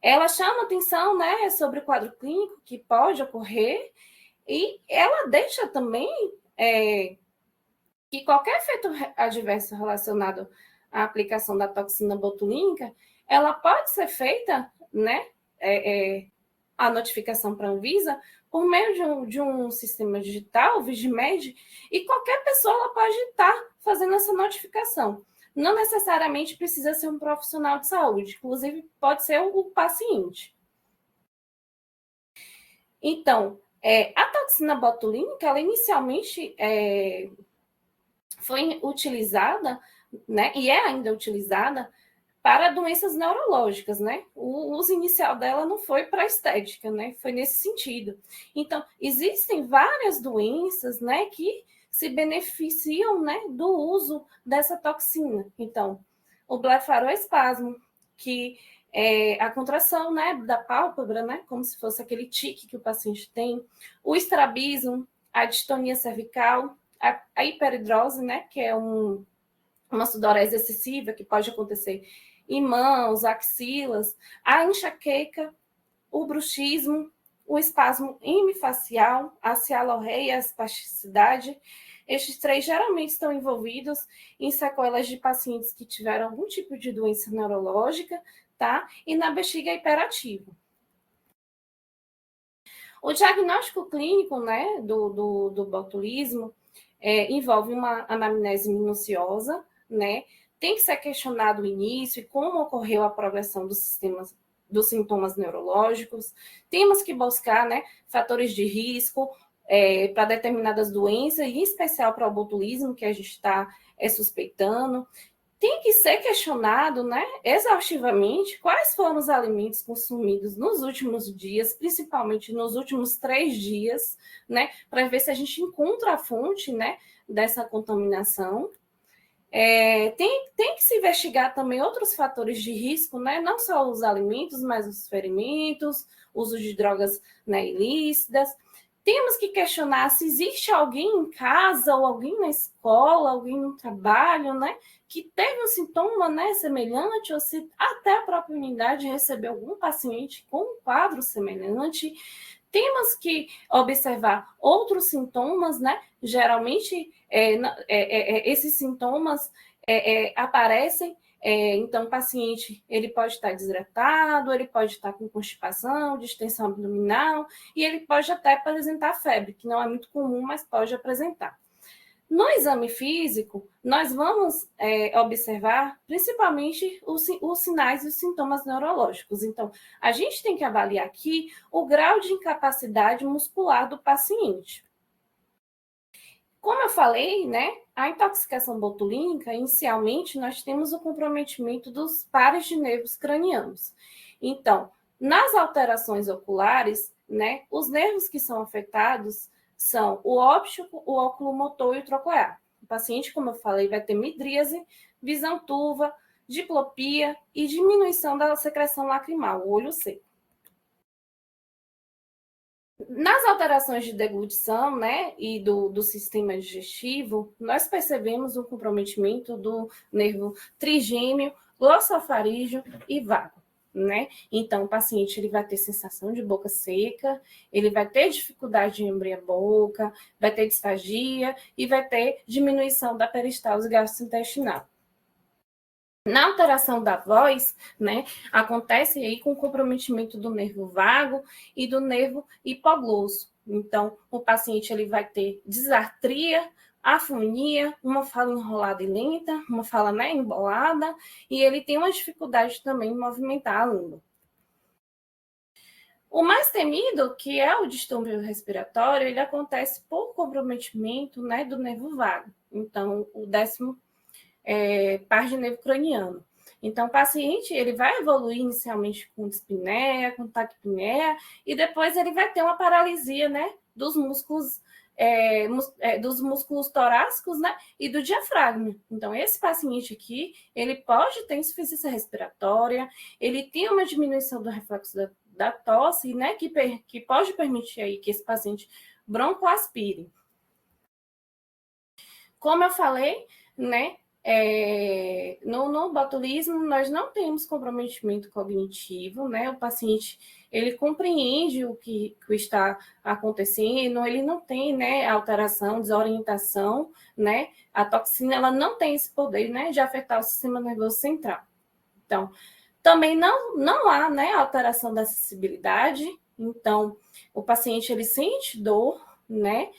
ela chama atenção, né, sobre o quadro clínico que pode ocorrer e ela deixa também que qualquer efeito adverso relacionado à aplicação da toxina botulínica, ela pode ser feita, né, a notificação para a Anvisa por meio de um sistema digital, o Vigimed, e qualquer pessoa pode estar fazendo essa notificação. Não necessariamente precisa ser um profissional de saúde, inclusive pode ser o paciente. Então, a toxina botulínica, ela inicialmente foi utilizada, né, e é ainda utilizada para doenças neurológicas, né? O uso inicial dela não foi para estética, né? Foi nesse sentido. Então, existem várias doenças, né, que se beneficiam, né, do uso dessa toxina. Então, o blefaroespasmo, que é a contração, né, da pálpebra, né, como se fosse aquele tique que o paciente tem, o estrabismo, a distonia cervical, a hiperidrose, né, que é uma sudorese excessiva que pode acontecer em mãos, axilas, a enxaqueca, o bruxismo, o espasmo hemifacial, a cialorreia e a espasticidade. Estes três geralmente estão envolvidos em sequelas de pacientes que tiveram algum tipo de doença neurológica, tá? E na bexiga hiperativa. O diagnóstico clínico, né, do botulismo envolve uma anamnese minuciosa, né? Tem que ser questionado o início e como ocorreu a progressão dos sintomas neurológicos. Temos que buscar, né, fatores de risco para determinadas doenças, e em especial para o botulismo, que a gente está suspeitando. Tem que ser questionado, né, exaustivamente quais foram os alimentos consumidos nos últimos dias, principalmente nos últimos 3 dias, né, para ver se a gente encontra a fonte, né, dessa contaminação. Tem que se investigar também outros fatores de risco, né? Não só os alimentos, mas os ferimentos, uso de drogas, né, ilícitas. Temos que questionar se existe alguém em casa, ou alguém na escola, alguém no trabalho, né, que teve um sintoma, né, semelhante, ou se até a própria unidade recebeu algum paciente com um quadro semelhante. Temos que observar outros sintomas, né? Geralmente, esses sintomas aparecem. Então, o paciente ele pode estar desidratado, ele pode estar com constipação, distensão abdominal, e ele pode até apresentar febre, que não é muito comum, mas pode apresentar. No exame físico, nós vamos observar principalmente os sinais e os sintomas neurológicos. Então, a gente tem que avaliar aqui o grau de incapacidade muscular do paciente. Como eu falei, né, a intoxicação botulínica, inicialmente, nós temos o comprometimento dos pares de nervos cranianos. Então, nas alterações oculares, né, os nervos que são afetados são o óptico, o oculomotor e o troclear. O paciente, como eu falei, vai ter midríase, visão turva, diplopia e diminuição da secreção lacrimal, o olho seco. Nas alterações de deglutição, né, e do sistema digestivo, nós percebemos o comprometimento do nervo trigêmeo, glossofaríngeo e vago, né? Então, o paciente ele vai ter sensação de boca seca, ele vai ter dificuldade de abrir a boca, vai ter disfagia e vai ter diminuição da peristalse gastrointestinal. Na alteração da voz, né, acontece aí com o comprometimento do nervo vago e do nervo hipoglosso. Então, o paciente ele vai ter disartria, afonia, uma fala enrolada e lenta, uma fala, né, embolada, e ele tem uma dificuldade também em movimentar a língua. O mais temido, que é o distúrbio respiratório, ele acontece por comprometimento, né, do nervo vago. Então, o 10º par de nervo craniano. Então, o paciente ele vai evoluir inicialmente com dispneia, com taquipneia, e depois ele vai ter uma paralisia, né, dos músculos torácicos, né, e do diafragma. Então, esse paciente aqui, ele pode ter insuficiência respiratória, ele tem uma diminuição do reflexo da tosse, né, que pode permitir aí que esse paciente broncoaspire. Como eu falei, né, no botulismo, nós não temos comprometimento cognitivo, né? O paciente, ele compreende o que está acontecendo, ele não tem, né, alteração, desorientação, né? A toxina, ela não tem esse poder, né, de afetar o sistema nervoso central. Então, também não há, né, alteração da acessibilidade, então, o paciente, ele sente dor, né?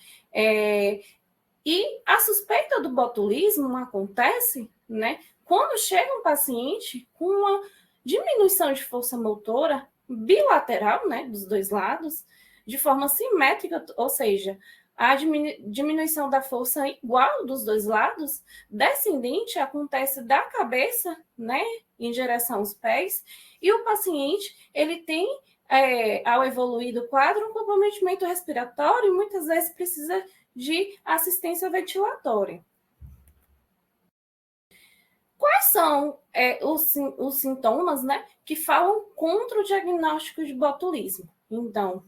E a suspeita do botulismo acontece, né, quando chega um paciente com uma diminuição de força motora bilateral, né, dos dois lados, de forma simétrica, ou seja, a diminuição da força igual dos dois lados, descendente, acontece da cabeça, né, em direção aos pés, e o paciente, ele tem, ao evoluir do quadro, um comprometimento respiratório e muitas vezes precisa de assistência ventilatória. Quais são os sintomas, né, que falam contra o diagnóstico de botulismo? Então,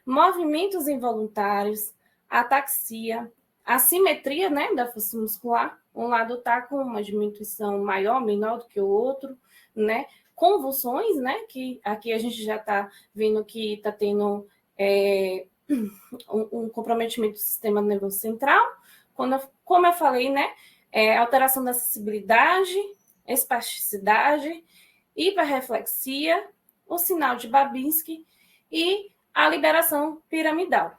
movimentos involuntários, ataxia, assimetria, né, da força muscular, um lado está com uma diminuição maior, menor do que o outro, né, convulsões, né, que aqui a gente já está vendo que está tendo um comprometimento do sistema nervoso central, como eu falei, né, alteração da acessibilidade, espasticidade, hiperreflexia, o sinal de Babinski e a liberação piramidal.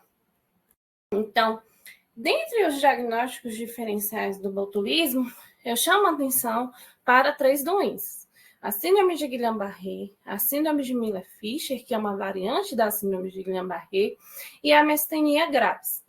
Então, dentre os diagnósticos diferenciais do botulismo, eu chamo a atenção para 3 doenças. A síndrome de Guillain-Barré, a síndrome de Miller-Fisher, que é uma variante da síndrome de Guillain-Barré, e a miastenia gravis,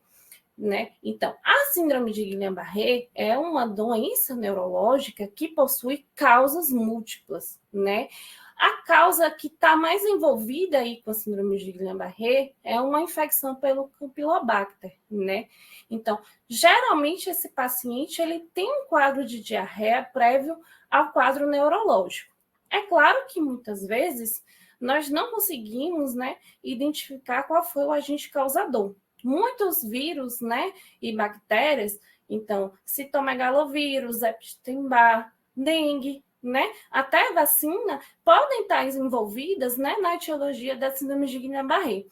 né? Então, a síndrome de Guillain-Barré é uma doença neurológica que possui causas múltiplas, né? A causa que está mais envolvida aí com a síndrome de Guillain-Barré é uma infecção pelo Campylobacter, né? Então, geralmente esse paciente ele tem um quadro de diarreia prévio ao quadro neurológico. É claro que muitas vezes nós não conseguimos, né, identificar qual foi o agente causador. Muitos vírus, né, e bactérias, então, citomegalovírus, Epstein-Barr, dengue, né, até vacina, podem estar envolvidas, né, na etiologia da síndrome de Guillain-Barré.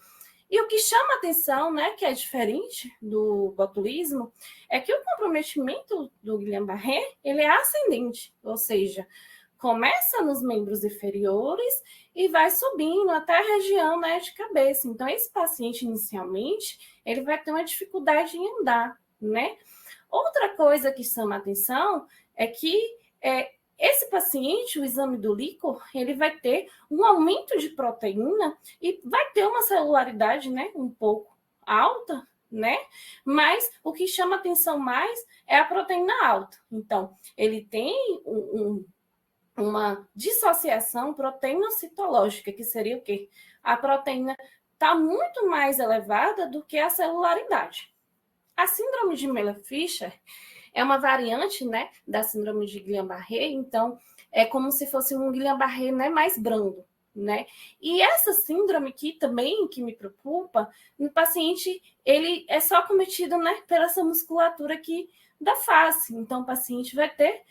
E o que chama atenção, né, que é diferente do botulismo, é que o comprometimento do Guillain-Barré, ele é ascendente, ou seja, começa nos membros inferiores e vai subindo até a região, né, de cabeça. Então, esse paciente, inicialmente, ele vai ter uma dificuldade em andar, né? Outra coisa que chama atenção é que esse paciente, o exame do líquor, ele vai ter um aumento de proteína e vai ter uma celularidade, né, um pouco alta, né? Mas o que chama atenção mais é a proteína alta. Então, ele tem uma dissociação proteíno-citológica, que seria o quê? A proteína está muito mais elevada do que a celularidade. A síndrome de Miller-Fisher é uma variante, né, da síndrome de Guillain-Barré, então é como se fosse um Guillain-Barré, né, mais brando, né? E essa síndrome que também que me preocupa, no paciente ele é só cometido, né, pela essa musculatura aqui da face. Então o paciente vai ter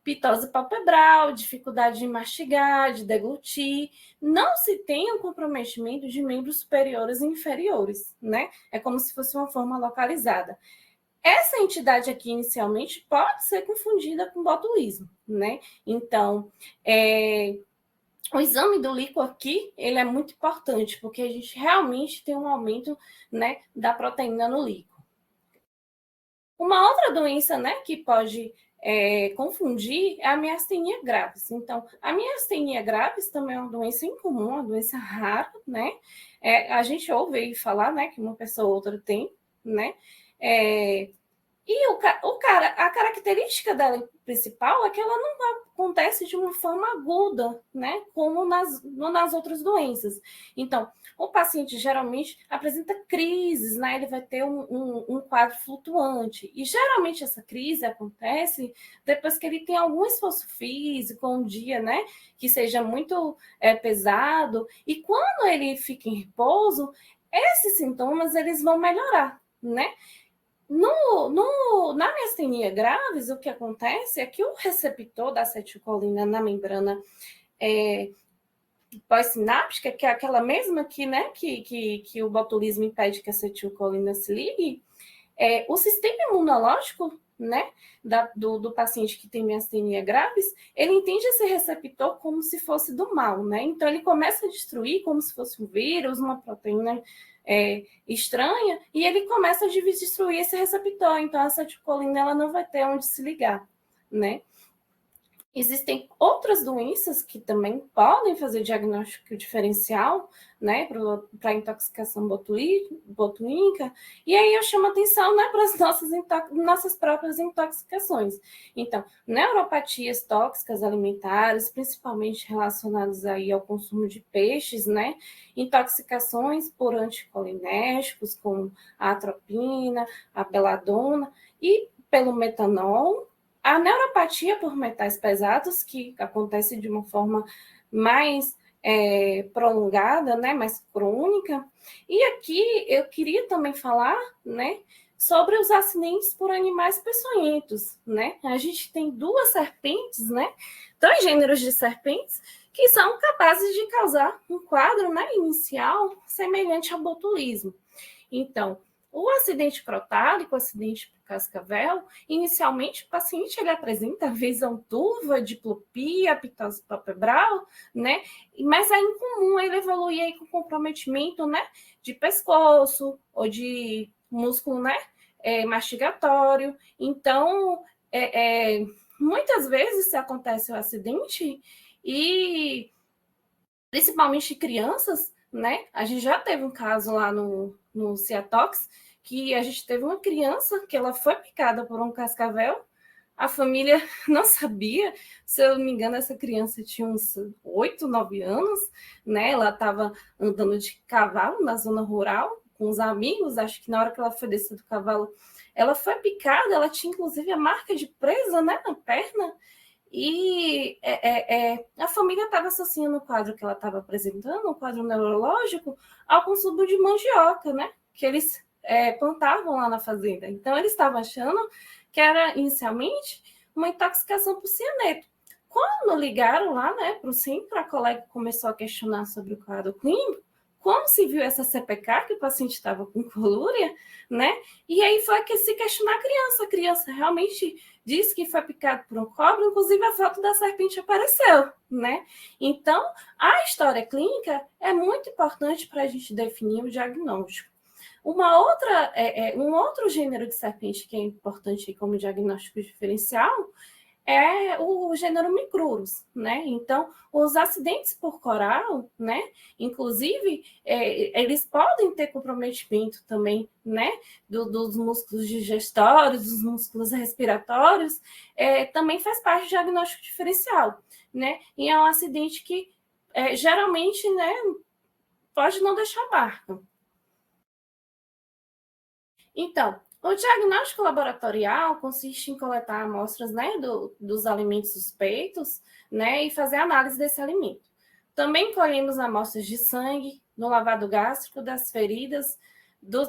pitose palpebral, dificuldade de mastigar, de deglutir, não se tem um comprometimento de membros superiores e inferiores, né? É como se fosse uma forma localizada. Essa entidade aqui, inicialmente, pode ser confundida com botulismo, né? Então, o exame do líquor aqui, ele é muito importante, porque a gente realmente tem um aumento, né, da proteína no líquor. Uma outra doença, né, que pode confundir é a miastenia gravis. Então, a miastenia gravis também é uma doença incomum, uma doença rara, né? A gente ouve falar, né, que uma pessoa ou outra tem, né? E a característica dela principal é que ela não acontece de uma forma aguda, né? Como nas outras doenças. Então, o paciente geralmente apresenta crises, né? Ele vai ter um quadro flutuante. E geralmente essa crise acontece depois que ele tem algum esforço físico, um dia, né? Que seja muito pesado. E quando ele fica em repouso, esses sintomas eles vão melhorar, né? Na miastenia graves, o que acontece é que o receptor da acetilcolina na membrana pós-sináptica, que é aquela mesma que, né, que o botulismo impede que a acetilcolina se ligue, o sistema imunológico, né, do paciente que tem miastenia graves, ele entende esse receptor como se fosse do mal, né? Então ele começa a destruir como se fosse um vírus, uma proteína estranha, e ele começa a destruir esse receptor. Então a acetilcolina ela não vai ter onde se ligar, né? Existem outras doenças que também podem fazer diagnóstico diferencial, né, para intoxicação botulínica, e aí eu chamo atenção, né, para as nossas próprias intoxicações. Então, neuropatias tóxicas alimentares, principalmente relacionadas aí ao consumo de peixes, né, intoxicações por anticolinérgicos, como a atropina, a beladona, e pelo metanol. A neuropatia por metais pesados, que acontece de uma forma mais prolongada, né, mais crônica. E aqui eu queria também falar, né, sobre os acidentes por animais peçonhentos, né? A gente tem dois gêneros de serpentes que são capazes de causar um quadro, né, inicial semelhante ao botulismo. Então, o acidente crotálico, o acidente por cascavel, inicialmente o paciente ele apresenta visão turva, diplopia, pitose palpebral, né? Mas é incomum ele evoluir aí com comprometimento, né, de pescoço ou de músculo, né, mastigatório. Então, muitas vezes se acontece o acidente e principalmente crianças, né? A gente já teve um caso lá no Ciatox, que a gente teve uma criança que ela foi picada por um cascavel, a família não sabia, se eu não me engano, essa criança tinha uns 8, 9 anos, né? Ela estava andando de cavalo na zona rural com os amigos, acho que na hora que ela foi descer do cavalo, ela foi picada, ela tinha inclusive a marca de presa, né, na perna, e a família estava associando o quadro que ela estava apresentando, o quadro neurológico, ao consumo de mandioca, né? Que eles plantavam lá na fazenda. Então, eles estavam achando que era, inicialmente, uma intoxicação por cianeto. Quando ligaram lá, né, para o SIM, a colega começou a questionar sobre o quadro clínico, como se viu essa CPK, que o paciente estava com colúria, né? E aí foi que se questionar a criança realmente disse que foi picado por um cobra, inclusive a foto da serpente apareceu, né? Então, a história clínica é muito importante para a gente definir o diagnóstico. Um outro gênero de serpente que é importante como diagnóstico diferencial é o gênero Micrurus, né? Então, os acidentes por coral, né? Inclusive, eles podem ter comprometimento também, né? Dos músculos digestórios, dos músculos respiratórios, também faz parte do diagnóstico diferencial, né? E é um acidente que geralmente, né? Pode não deixar marca. Então, o diagnóstico laboratorial consiste em coletar amostras, né, dos alimentos suspeitos, né, e fazer análise desse alimento. Também colhemos amostras de sangue, no lavado gástrico, das feridas,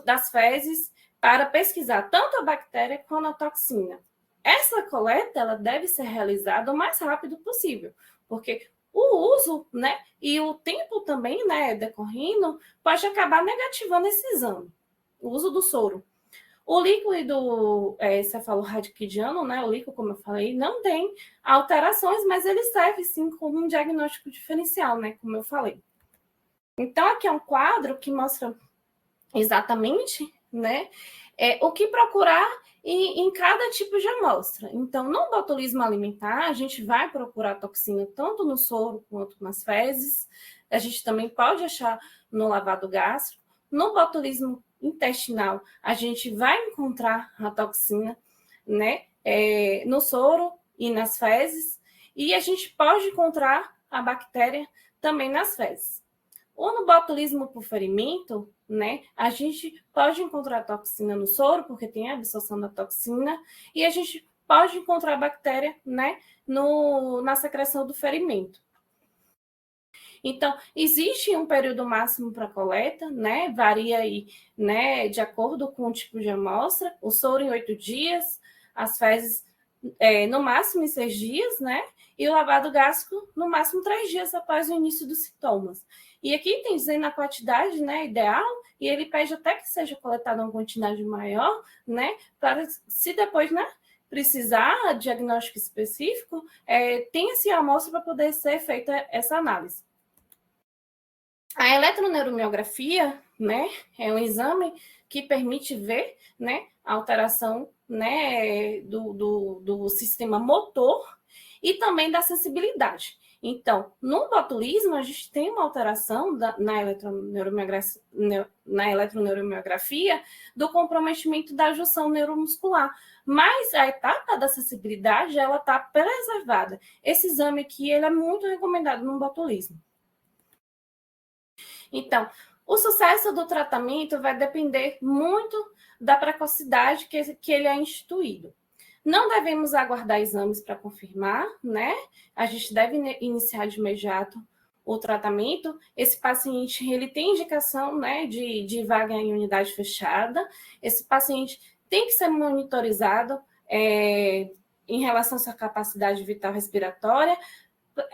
das fezes, para pesquisar tanto a bactéria quanto a toxina. Essa coleta ela deve ser realizada o mais rápido possível, porque o uso, né, e o tempo também, né, decorrendo, pode acabar negativando esse exame. O uso do soro. O líquido cefalorraquidiano, né, o líquido, como eu falei, não tem alterações, mas ele serve sim como um diagnóstico diferencial, né, como eu falei. Então, aqui é um quadro que mostra exatamente, né, o que procurar em cada tipo de amostra. Então, no botulismo alimentar, a gente vai procurar toxina tanto no soro quanto nas fezes. A gente também pode achar no lavado gástrico. No botulismo intestinal, a gente vai encontrar a toxina, né, no soro e nas fezes, e a gente pode encontrar a bactéria também nas fezes. Ou no botulismo por ferimento, né, a gente pode encontrar toxina no soro, porque tem a absorção da toxina, e a gente pode encontrar a bactéria, né, na secreção do ferimento. Então, existe um período máximo para coleta, né? Varia aí, né, de acordo com o tipo de amostra. O soro em 8 dias, as fezes no máximo em 6 dias, né? E o lavado gástrico no máximo 3 dias após o início dos sintomas. E aqui tem dizendo a quantidade, né, ideal, e ele pede até que seja coletada uma quantidade maior, né? Para se depois, né, precisar de diagnóstico específico, tem-se a amostra para poder ser feita essa análise. A eletroneuromiografia, né, é um exame que permite ver, né, a alteração, né, do sistema motor e também da sensibilidade. Então, no botulismo, a gente tem uma alteração na eletroneuromiografia do comprometimento da junção neuromuscular, mas a etapa da sensibilidade, ela está preservada. Esse exame aqui, ele é muito recomendado no botulismo. Então, o sucesso do tratamento vai depender muito da precocidade que ele é instituído. Não devemos aguardar exames para confirmar, né? A gente deve iniciar de imediato o tratamento. Esse paciente, ele tem indicação, né, de vaga em unidade fechada. Esse paciente tem que ser monitorizado em relação à sua capacidade vital respiratória,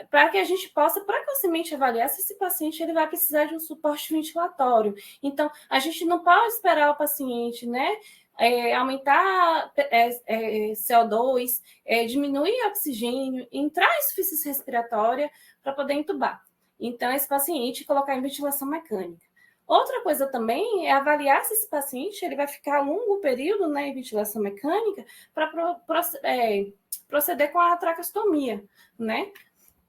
para que a gente possa precocemente avaliar se esse paciente ele vai precisar de um suporte ventilatório. Então, a gente não pode esperar o paciente, né, aumentar CO2, diminuir o oxigênio, entrar em insuficiência respiratória para poder entubar. Então, esse paciente colocar em ventilação mecânica. Outra coisa também é avaliar se esse paciente ele vai ficar longo período, né, em ventilação mecânica para proceder com a traqueostomia, né?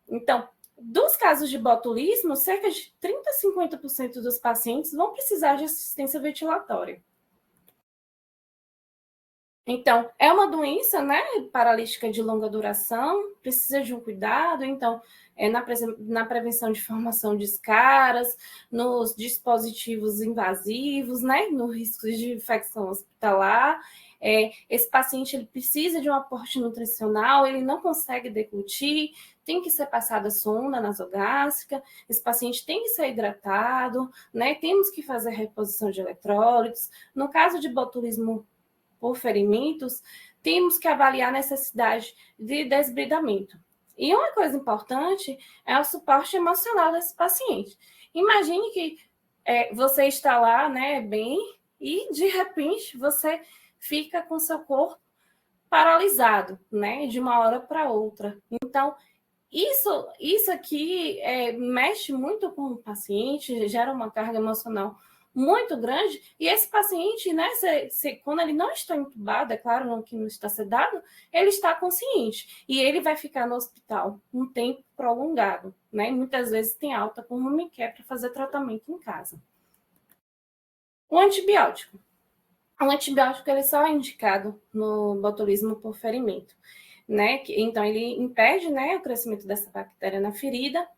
Então, dos casos de botulismo, cerca de 30% a 50% dos pacientes vão precisar de assistência ventilatória. Então, é uma doença, né, paralítica de longa duração, precisa de um cuidado, então, na prevenção de formação de escaras, nos dispositivos invasivos, né, no risco de infecção hospitalar. Esse paciente ele precisa de um aporte nutricional, ele não consegue deglutir, tem que ser passada sonda nasogástrica, esse paciente tem que ser hidratado, né, temos que fazer reposição de eletrólitos. No caso de botulismo por ferimentos, temos que avaliar a necessidade de desbridamento. E uma coisa importante é o suporte emocional desse paciente. Imagine que você está lá, né, bem, e de repente você fica com seu corpo paralisado, né, de uma hora para outra. Então, isso aqui mexe muito com o paciente, gera uma carga emocional muito grande, e esse paciente, né, quando ele não está entubado, é claro, que não está sedado, ele está consciente, e ele vai ficar no hospital um tempo prolongado, né, muitas vezes tem alta com home care para fazer tratamento em casa. O antibiótico. O antibiótico ele só é indicado no botulismo por ferimento, né? Então, ele impede, né, o crescimento dessa bactéria na ferida.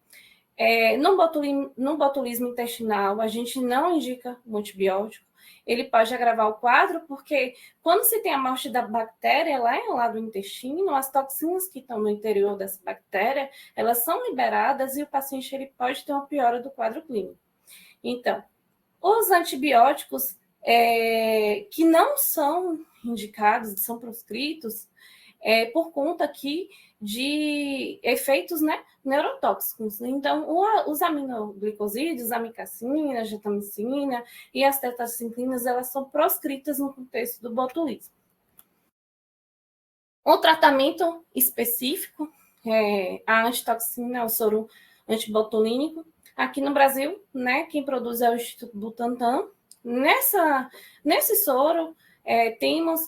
No botulismo intestinal, a gente não indica o antibiótico. Ele pode agravar o quadro, porque quando se tem a morte da bactéria lá do intestino, as toxinas que estão no interior dessa bactéria, elas são liberadas e o paciente ele pode ter uma piora do quadro clínico. Então, os antibióticos que não são indicados, são proscritos, por conta aqui de efeitos, né, neurotóxicos. Então, os aminoglicosídeos, amicacina, gentamicina e as tetracinclinas, elas são proscritas no contexto do botulismo. O tratamento específico, a antitoxina, o soro antibotulínico. Aqui no Brasil, né, quem produz é o Instituto Butantan. Nesse soro, temos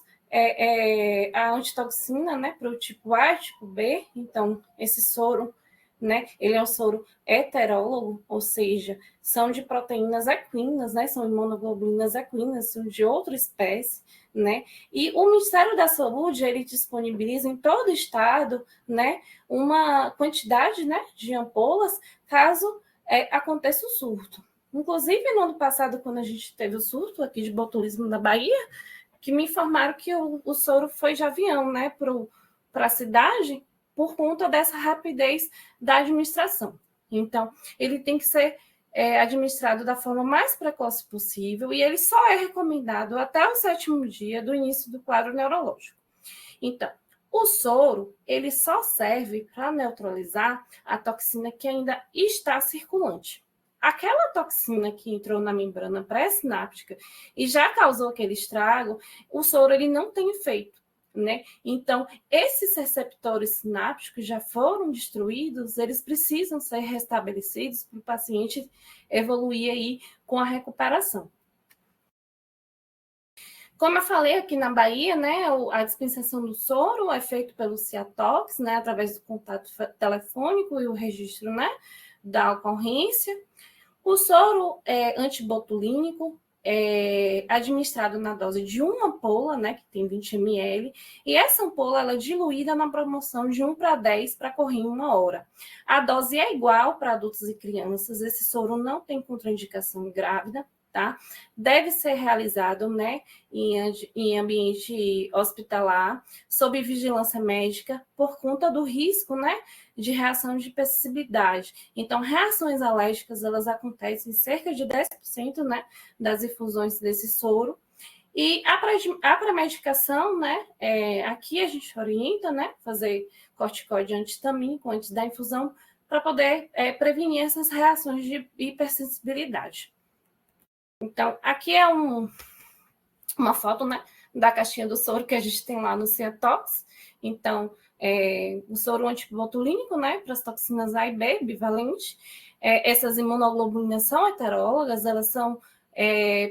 a antitoxina, né, para o tipo A e tipo B. Então, esse soro, né, ele é um soro heterólogo, ou seja, são de proteínas equinas, né, são imunoglobulinas equinas, são de outra espécie, né, e o Ministério da Saúde, ele disponibiliza em todo o estado, né, uma quantidade, né, de ampolas, caso aconteça o surto. Inclusive, no ano passado, quando a gente teve o surto aqui de botulismo na Bahia, que me informaram que o soro foi de avião, né, para a cidade, por conta dessa rapidez da administração. Então, ele tem que ser administrado da forma mais precoce possível e ele só é recomendado até o 7º dia do início do quadro neurológico. Então, o soro, ele só serve para neutralizar a toxina que ainda está circulante. Aquela toxina que entrou na membrana pré-sináptica e já causou aquele estrago, o soro ele não tem efeito, né? Então, esses receptores sinápticos já foram destruídos, eles precisam ser restabelecidos para o paciente evoluir aí com a recuperação. Como eu falei aqui na Bahia, né, a dispensação do soro é feito pelo Ciatox, né, através do contato telefônico e o registro, né, da ocorrência. O soro antibotulínico é administrado na dose de uma ampola, né, que tem 20 ml, e essa ampola ela é diluída na proporção de 1:10 para correr em 1 hora. A dose é igual para adultos e crianças, esse soro não tem contraindicação grávida, tá? Deve ser realizado, né, em ambiente hospitalar, sob vigilância médica, por conta do risco, né, de reação de hipersensibilidade. Então, reações alérgicas, elas acontecem em cerca de 10%, né, das infusões desse soro. E a pré-medicação, né, aqui a gente orienta, né, fazer corticoide antihistamínico antes da infusão, para poder prevenir essas reações de hipersensibilidade. Então, aqui é uma foto, né, da caixinha do soro que a gente tem lá no Ciatox. Então, o soro antibotulínico, né, para as toxinas A e B, bivalente. Essas imunoglobulinas são heterólogas, elas são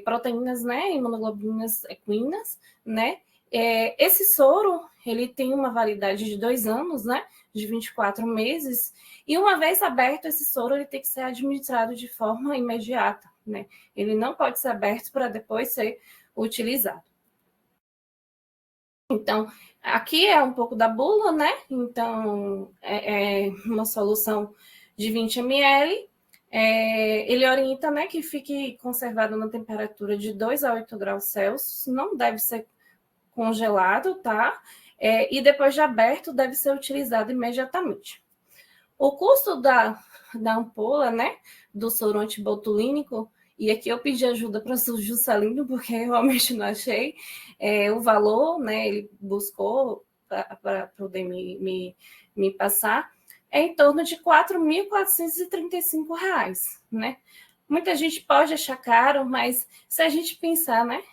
proteínas, né, imunoglobulinas equinas, né. Esse soro, ele tem uma validade de 2 anos, né, de 24 meses, e uma vez aberto esse soro, ele tem que ser administrado de forma imediata, né? Ele não pode ser aberto para depois ser utilizado. Então, aqui é um pouco da bula, né? Então, é uma solução de 20 ml. Ele orienta, né, que fique conservado na temperatura de 2 a 8 graus Celsius, não deve ser congelado, tá? E depois de aberto, deve ser utilizado imediatamente. O custo da ampola, né, do soro antibotulínico, e aqui eu pedi ajuda para o Juscelino, porque eu realmente não achei o valor, né, ele buscou para poder me passar, é em torno de R$ 4.435, né? Muita gente pode achar caro, mas se a gente pensar, né,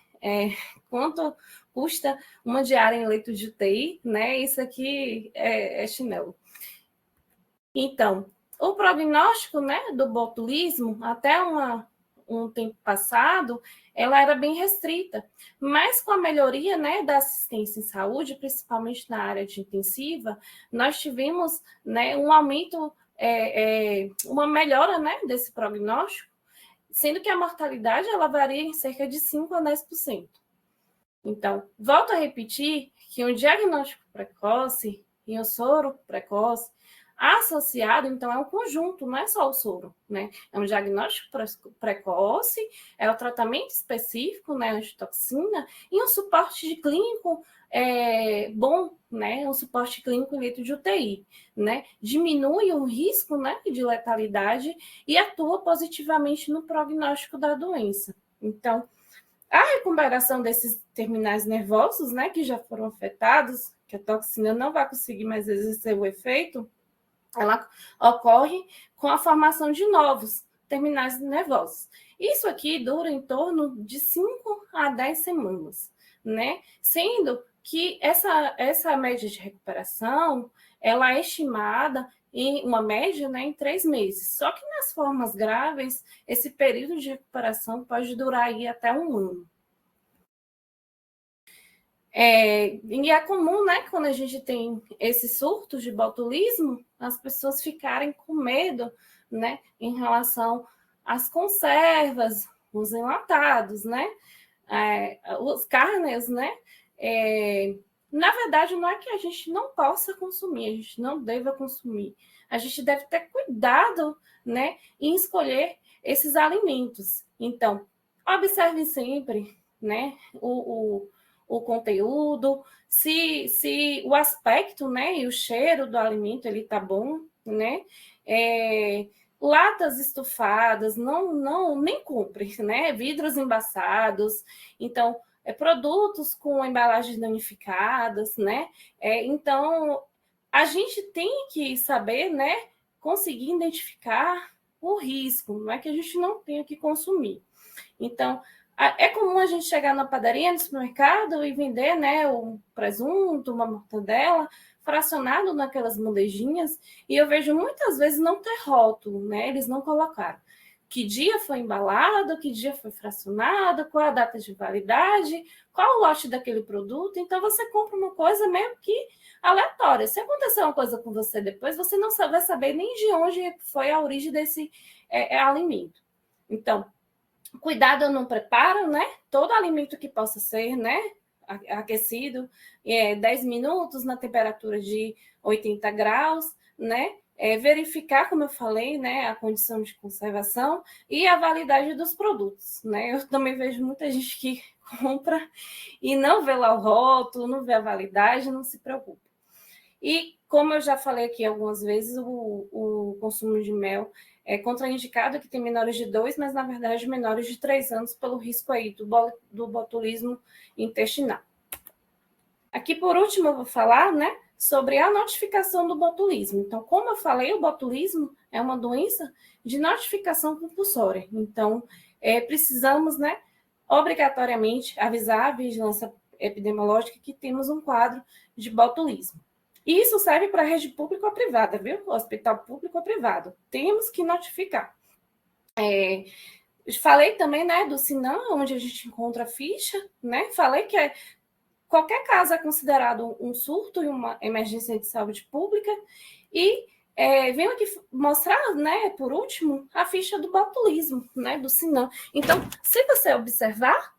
quanto custa uma diária em leito de UTI, né, isso aqui é chinelo. Então, o prognóstico, né, do botulismo, até um tempo passado, ela era bem restrita, mas com a melhoria, né, da assistência em saúde, principalmente na área de intensiva, nós tivemos, né, um aumento, uma melhora, né, desse prognóstico, sendo que a mortalidade ela varia em cerca de 5 a 10%. Então, volto a repetir que um diagnóstico precoce e um soro precoce associado, então, é um conjunto, não é só o soro, né? É um diagnóstico precoce, é o tratamento específico, né, antitoxina, e um suporte de clínico bom, né? Um suporte clínico em leito de UTI, né? Diminui o risco, né, de letalidade e atua positivamente no prognóstico da doença. Então, a recuperação desses terminais nervosos, né, que já foram afetados, que a toxina não vai conseguir mais exercer o efeito, ela ocorre com a formação de novos terminais nervosos. Isso aqui dura em torno de 5 a 10 semanas, né? Sendo que essa média de recuperação, ela é estimada em uma média, né, em 3 meses. Só que nas formas graves, esse período de recuperação pode durar aí até 1 ano. E é comum, né, quando a gente tem esses surtos de botulismo, as pessoas ficarem com medo, né, em relação às conservas, os enlatados, né, os carnes, né. Na verdade, não é que a gente não possa consumir, a gente não deva consumir. A gente deve ter cuidado, né, em escolher esses alimentos. Então, observe sempre, né, o conteúdo, se o aspecto, né, e o cheiro do alimento ele tá bom, né? Latas estufadas, nem compre, né? Vidros embaçados, então produtos com embalagens danificadas, né? Então a gente tem que saber, né? Conseguir identificar o risco, não é que a gente não tenha que consumir. Então, é comum a gente chegar na padaria, no supermercado e vender, né, um presunto, uma mortadela fracionado naquelas bandejinhas, e eu vejo muitas vezes não ter rótulo, né? Eles não colocaram que dia foi embalado, que dia foi fracionado, qual a data de validade, qual o lote daquele produto. Então você compra uma coisa meio que aleatória. Se acontecer uma coisa com você depois, você não vai saber nem de onde foi a origem desse alimento. Então, cuidado no preparo, né? Todo alimento que possa ser, né, aquecido, 10 minutos na temperatura de 80 graus, né? Verificar, como eu falei, né, a condição de conservação e a validade dos produtos, né? Eu também vejo muita gente que compra e não vê lá o rótulo, não vê a validade, não se preocupa. E, como eu já falei aqui algumas vezes, o consumo de mel é contraindicado que tem menores de 2, mas, na verdade, menores de 3 anos, pelo risco aí do botulismo intestinal. Aqui, por último, eu vou falar, né, sobre a notificação do botulismo. Então, como eu falei, o botulismo é uma doença de notificação compulsória. Então, precisamos, né, obrigatoriamente avisar a vigilância epidemiológica que temos um quadro de botulismo. E isso serve para a rede pública ou privada, viu? Hospital público ou privado. Temos que notificar. Falei também, né, do SINAM, onde a gente encontra a ficha, né? Falei que qualquer caso é considerado um surto e uma emergência de saúde pública. E venho aqui mostrar, né, por último, a ficha do botulismo, né, do SINAM. Então, se você observar,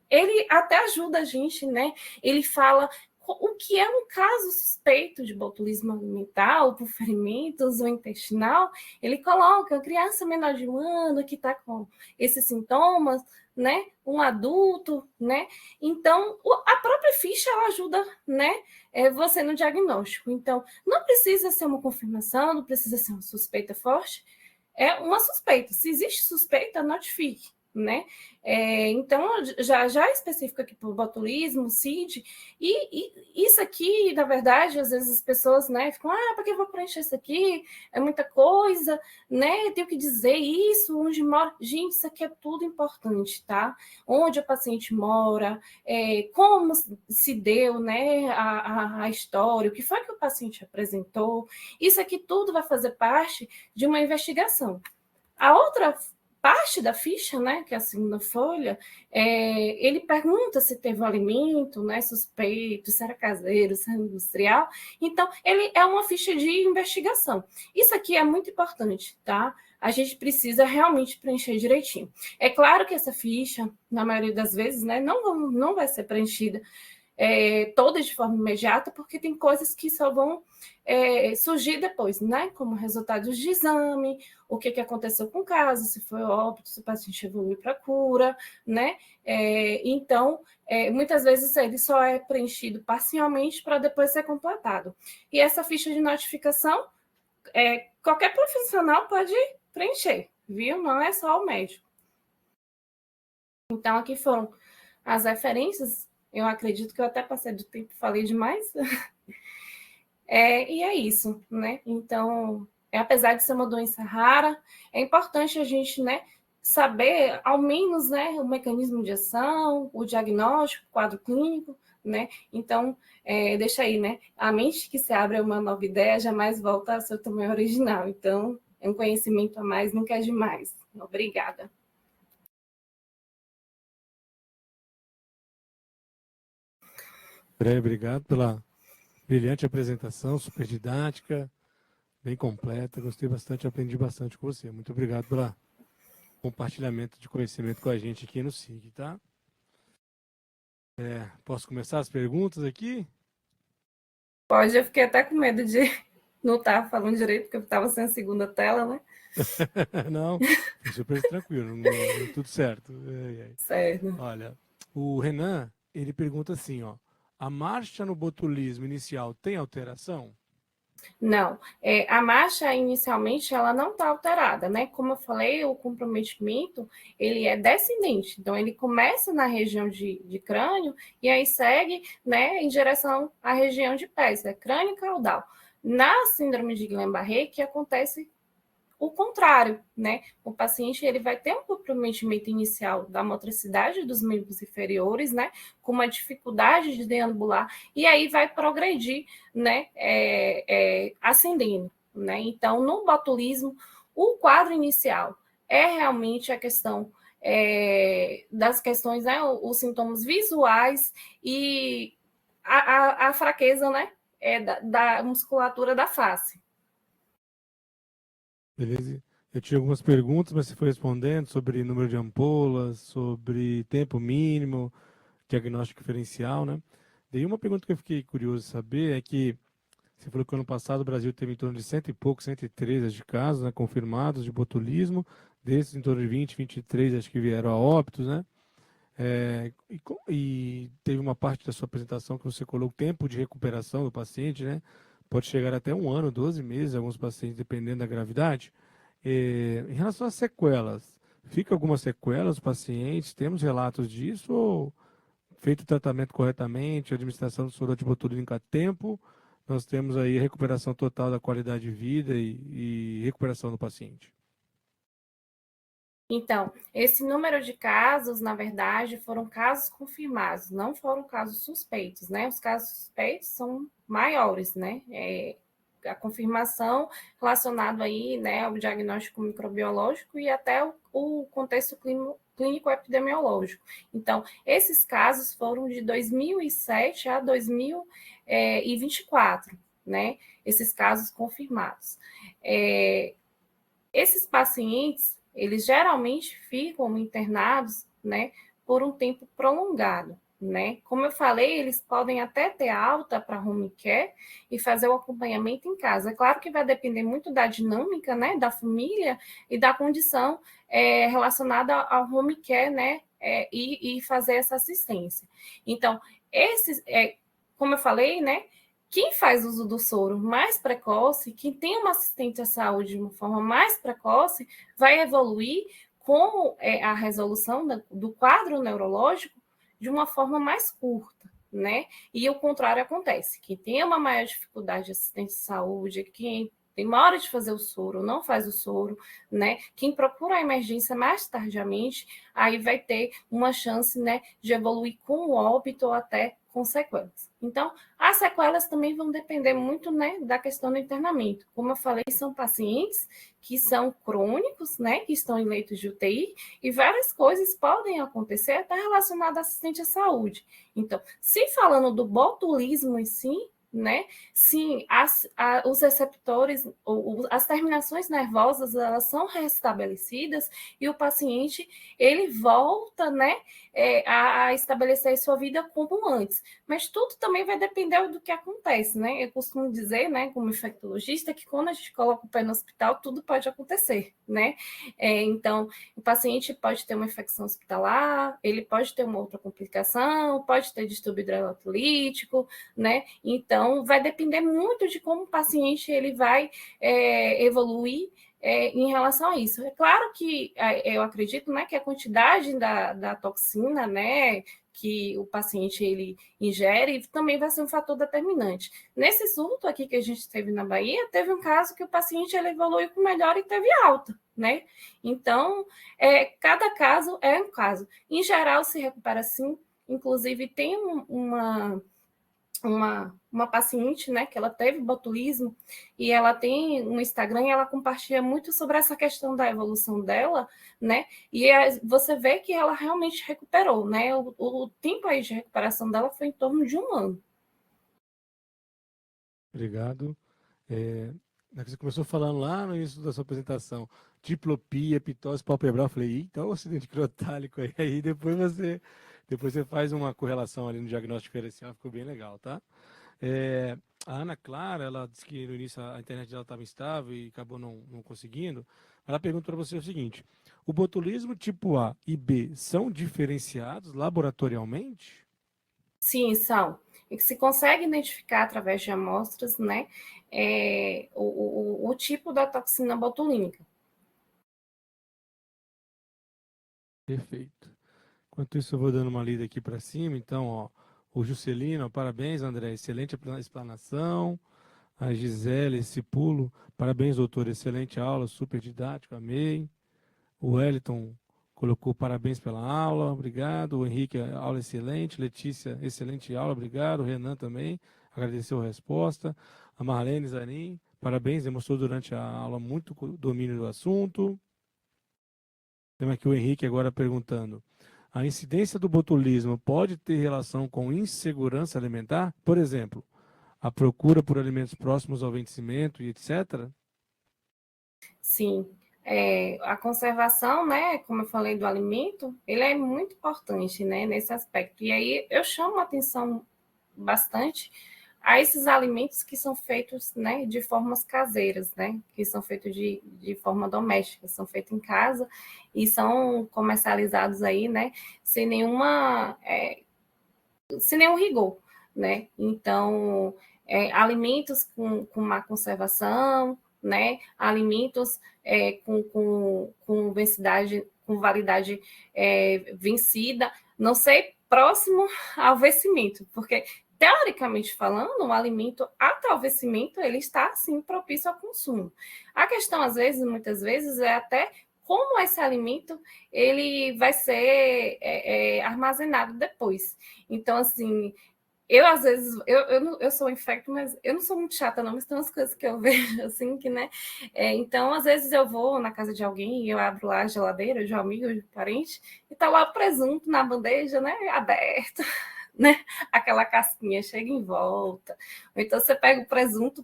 ele até ajuda a gente, né? Ele fala o que é um caso suspeito de botulismo alimentar ou por ferimentos ou intestinal. Ele coloca criança menor de 1 ano que está com esses sintomas, né? Um adulto, né? Então, a própria ficha ela ajuda, né? Você no diagnóstico. Então, não precisa ser uma confirmação, não precisa ser uma suspeita forte. É uma suspeita. Se existe suspeita, notifique, né? Então, já específico aqui para o botulismo, CID, e isso aqui, na verdade, às vezes as pessoas, né, ficam, para que eu vou preencher isso aqui? É muita coisa, né? Eu tenho que dizer isso, onde mora. Gente, isso aqui é tudo importante, tá? Onde o paciente mora, como se deu, né, a história, o que foi que o paciente apresentou. Isso aqui tudo vai fazer parte de uma investigação. A outra parte da ficha, né, que é a segunda folha, ele pergunta se teve um alimento, né, suspeito, se era caseiro, se era industrial. Então, ele é uma ficha de investigação. Isso aqui é muito importante, tá? A gente precisa realmente preencher direitinho. É claro que essa ficha, na maioria das vezes, né, não vai ser preenchida todas de forma imediata, porque tem coisas que só vão surgir depois, né? Como resultados de exame, o que aconteceu com o caso, se foi óbito, se o paciente evoluiu para cura, né? Então, muitas vezes ele só é preenchido parcialmente para depois ser completado. E essa ficha de notificação, qualquer profissional pode preencher, viu? Não é só o médico. Então, aqui foram as referências. Eu acredito que eu até passei do tempo, falei demais. E é isso, né? Então, apesar de ser uma doença rara, é importante a gente, né, saber, ao menos, né, o mecanismo de ação, o diagnóstico, o quadro clínico, né? Então, deixa aí, né? A mente que se abre a uma nova ideia jamais volta ao seu tamanho original. Então, é um conhecimento a mais, nunca é demais. Obrigada. Obrigado pela brilhante apresentação, super didática, bem completa. Gostei bastante, aprendi bastante com você. Muito obrigado pelo compartilhamento de conhecimento com a gente aqui no SIG, tá? Posso começar as perguntas aqui? Pode, eu fiquei até com medo de não estar falando direito, porque eu estava sem a segunda tela, né? Não, foi super tranquilo, tudo certo. Certo. Olha, o Renan, ele pergunta assim, ó, a marcha no botulismo inicial tem alteração? Não, a marcha inicialmente ela não está alterada, né? Como eu falei, o comprometimento ele é descendente, então ele começa na região de crânio e aí segue, né, em direção à região de pés, crânio e caudal. Na síndrome de Guillain-Barré que acontece o contrário, né? O paciente ele vai ter um comprometimento inicial da motricidade dos membros inferiores, né? Com uma dificuldade de deambular, e aí vai progredir, né? Ascendendo, né? Então, no botulismo, o quadro inicial é realmente a questão das questões, né? Os sintomas visuais e a fraqueza, né? Da musculatura da face. Beleza. Eu tinha algumas perguntas, mas você foi respondendo sobre número de ampolas, sobre tempo mínimo, diagnóstico diferencial, né? Daí uma pergunta que eu fiquei curioso de saber é que você falou que ano passado o Brasil teve em torno de 100 e pouco, 113 de casos, né, confirmados de botulismo, desses em torno de 20, 23 acho que vieram a óbitos, né? E teve uma parte da sua apresentação que você colocou o tempo de recuperação do paciente, né? Pode chegar até 1 ano, 12 meses, alguns pacientes, dependendo da gravidade. Em relação às sequelas, fica alguma sequela dos pacientes? Temos relatos disso? Ou feito o tratamento corretamente, administração do soro antibotulínico a tempo, nós temos aí a recuperação total da qualidade de vida e recuperação do paciente? Então, esse número de casos, na verdade, foram casos confirmados, não foram casos suspeitos, né? Os casos suspeitos são maiores, né? A confirmação relacionado aí, né, ao diagnóstico microbiológico e até o contexto clínico epidemiológico. Então, esses casos foram de 2007 a 2024, né? Esses casos confirmados. Esses pacientes eles geralmente ficam internados, né, por um tempo prolongado, né? Como eu falei, eles podem até ter alta para home care e fazer o acompanhamento em casa. É claro que vai depender muito da dinâmica, né, da família e da condição relacionada ao home care, né, e fazer essa assistência. Então, como eu falei, né, quem faz uso do soro mais precoce, quem tem uma assistente à saúde de uma forma mais precoce, vai evoluir com a resolução do quadro neurológico de uma forma mais curta, né? E o contrário acontece. Quem tem uma maior dificuldade de assistência de saúde, quem tem uma hora de fazer o soro, não faz o soro, né? Quem procura a emergência mais tardiamente, aí vai ter uma chance, né, de evoluir com o óbito ou até com sequelas. Então, as sequelas também vão depender muito, né, da questão do internamento. Como eu falei, são pacientes que são crônicos, né, que estão em leitos de UTI, e várias coisas podem acontecer até relacionadas a assistente à saúde. Então, se falando do botulismo em si, né? Sim, os receptores, as terminações nervosas, elas são restabelecidas e o paciente ele volta, né, a estabelecer sua vida como antes. Mas tudo também vai depender do que acontece, né? Eu costumo dizer, né, como infectologista, que quando a gente coloca o pé no hospital, tudo pode acontecer, né? Então, o paciente pode ter uma infecção hospitalar, ele pode ter uma outra complicação, pode ter distúrbio hidroeletrolítico, né? Então, vai depender muito de como o paciente ele vai evoluir em relação a isso. É claro que eu acredito, né, que a quantidade da toxina, né, que o paciente ele ingere também vai ser um fator determinante. Nesse surto aqui que a gente teve na Bahia, teve um caso que o paciente ele evoluiu com melhor e teve alta, né? Então, cada caso é um caso. Em geral, se recupera sim. Inclusive, tem uma paciente, né, que ela teve botulismo e ela tem um Instagram e ela compartilha muito sobre essa questão da evolução dela, né, e você vê que ela realmente recuperou, né, o tempo aí de recuperação dela foi em torno de 1 ano. Obrigado. Você começou falando lá no início da sua apresentação, diplopia, pitose palpebral, eu falei, então o acidente crotálico aí depois você faz uma correlação ali no diagnóstico diferencial, ficou bem legal, tá? A Ana Clara, ela disse que no início a internet dela estava instável e acabou não conseguindo. Ela pergunta para você o seguinte: o botulismo tipo A e B são diferenciados laboratorialmente? Sim, são. E que se consegue identificar através de amostras, né, o tipo da toxina botulínica. Perfeito. Enquanto isso, eu vou dando uma lida aqui para cima. Então, ó, o Juscelino, parabéns, André, excelente explanação. A Gisele Cipulo, parabéns, doutor, excelente aula, super didático, amei. O Wellington colocou parabéns pela aula, obrigado. O Henrique, aula excelente. Letícia, excelente aula, obrigado. O Renan também, agradeceu a resposta. A Marlene Zanin, parabéns, demonstrou durante a aula muito domínio do assunto. Temos aqui o Henrique agora perguntando: a incidência do botulismo pode ter relação com insegurança alimentar? Por exemplo, a procura por alimentos próximos ao vencimento e etc. Sim, a conservação, né, como eu falei do alimento, ele é muito importante, né, nesse aspecto. E aí eu chamo a atenção bastante a esses alimentos que são feitos, né, de formas caseiras, né, que são feitos de forma doméstica, são feitos em casa e são comercializados aí, né, sem sem nenhum rigor, né. Então, alimentos com má conservação, né, alimentos com densidade, com validade vencida, não sei, próximo ao vencimento, porque teoricamente falando, o alimento até o vencimento ele está sim propício ao consumo. A questão às vezes, muitas vezes, é até como esse alimento ele vai ser armazenado depois. Então, assim, eu, às vezes, eu sou infecto, mas eu não sou muito chata, não, mas tem umas coisas que eu vejo, assim, que, né? Então, às vezes, eu vou na casa de alguém e eu abro lá a geladeira de um amigo, de um parente, e tá lá o presunto na bandeja, né? Aberto, né? Aquela casquinha chega em volta. Ou então você pega o presunto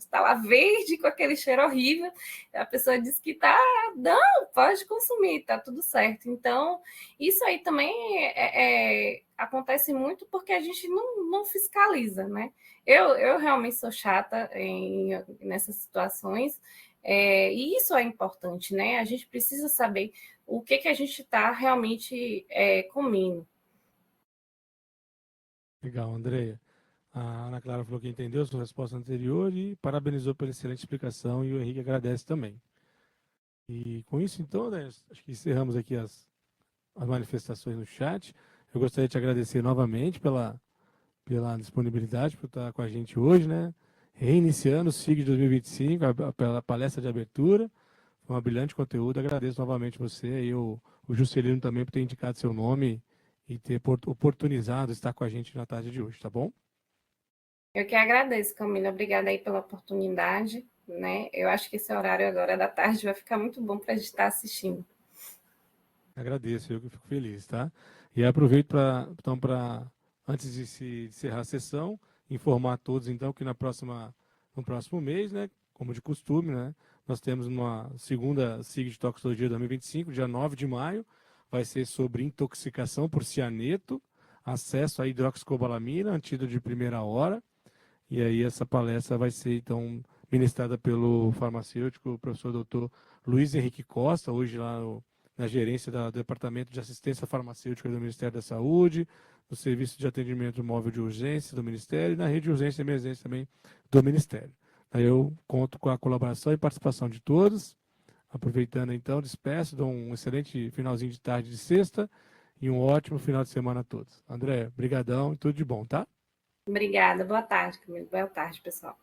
tá lá verde, com aquele cheiro horrível, e a pessoa diz que tá, não, pode consumir, tá tudo certo. Então, isso aí também acontece muito porque a gente não fiscaliza, né? Eu realmente sou chata nessas situações, e isso é importante, né? A gente precisa saber o que a gente está realmente comendo. Legal, Andréia. A Ana Clara falou que entendeu a sua resposta anterior e parabenizou pela excelente explicação e o Henrique agradece também. E com isso, então, né, acho que encerramos aqui as manifestações no chat. Eu gostaria de te agradecer novamente pela disponibilidade, por estar com a gente hoje, né? Reiniciando o SIG de 2025, pela palestra de abertura. Foi um brilhante conteúdo. Agradeço novamente você e o Juscelino também por ter indicado seu nome e ter oportunizado estar com a gente na tarde de hoje, tá bom? Eu que agradeço, Camila. Obrigada aí pela oportunidade, né? Eu acho que esse horário agora da tarde vai ficar muito bom para a gente estar assistindo. Agradeço, eu que fico feliz, tá? E aproveito então, antes de se encerrar a sessão, informar a todos, então, que no próximo mês, né, como de costume, né, nós temos uma segunda SIG de Toxicologia 2025, dia 9 de maio, vai ser sobre intoxicação por cianeto, acesso à hidroxicobalamina, antídoto de primeira hora, e aí essa palestra vai ser, então, ministrada pelo farmacêutico, o professor doutor Luiz Henrique Costa, hoje lá na gerência do Departamento de Assistência Farmacêutica do Ministério da Saúde, no Serviço de Atendimento Móvel de Urgência do Ministério e na Rede de Urgência e Emergência também do Ministério. Aí eu conto com a colaboração e participação de todos. Aproveitando então, despeço, dou um excelente finalzinho de tarde de sexta e um ótimo final de semana a todos. André, brigadão e tudo de bom, tá? Obrigada. Boa tarde, Camila. Boa tarde, pessoal.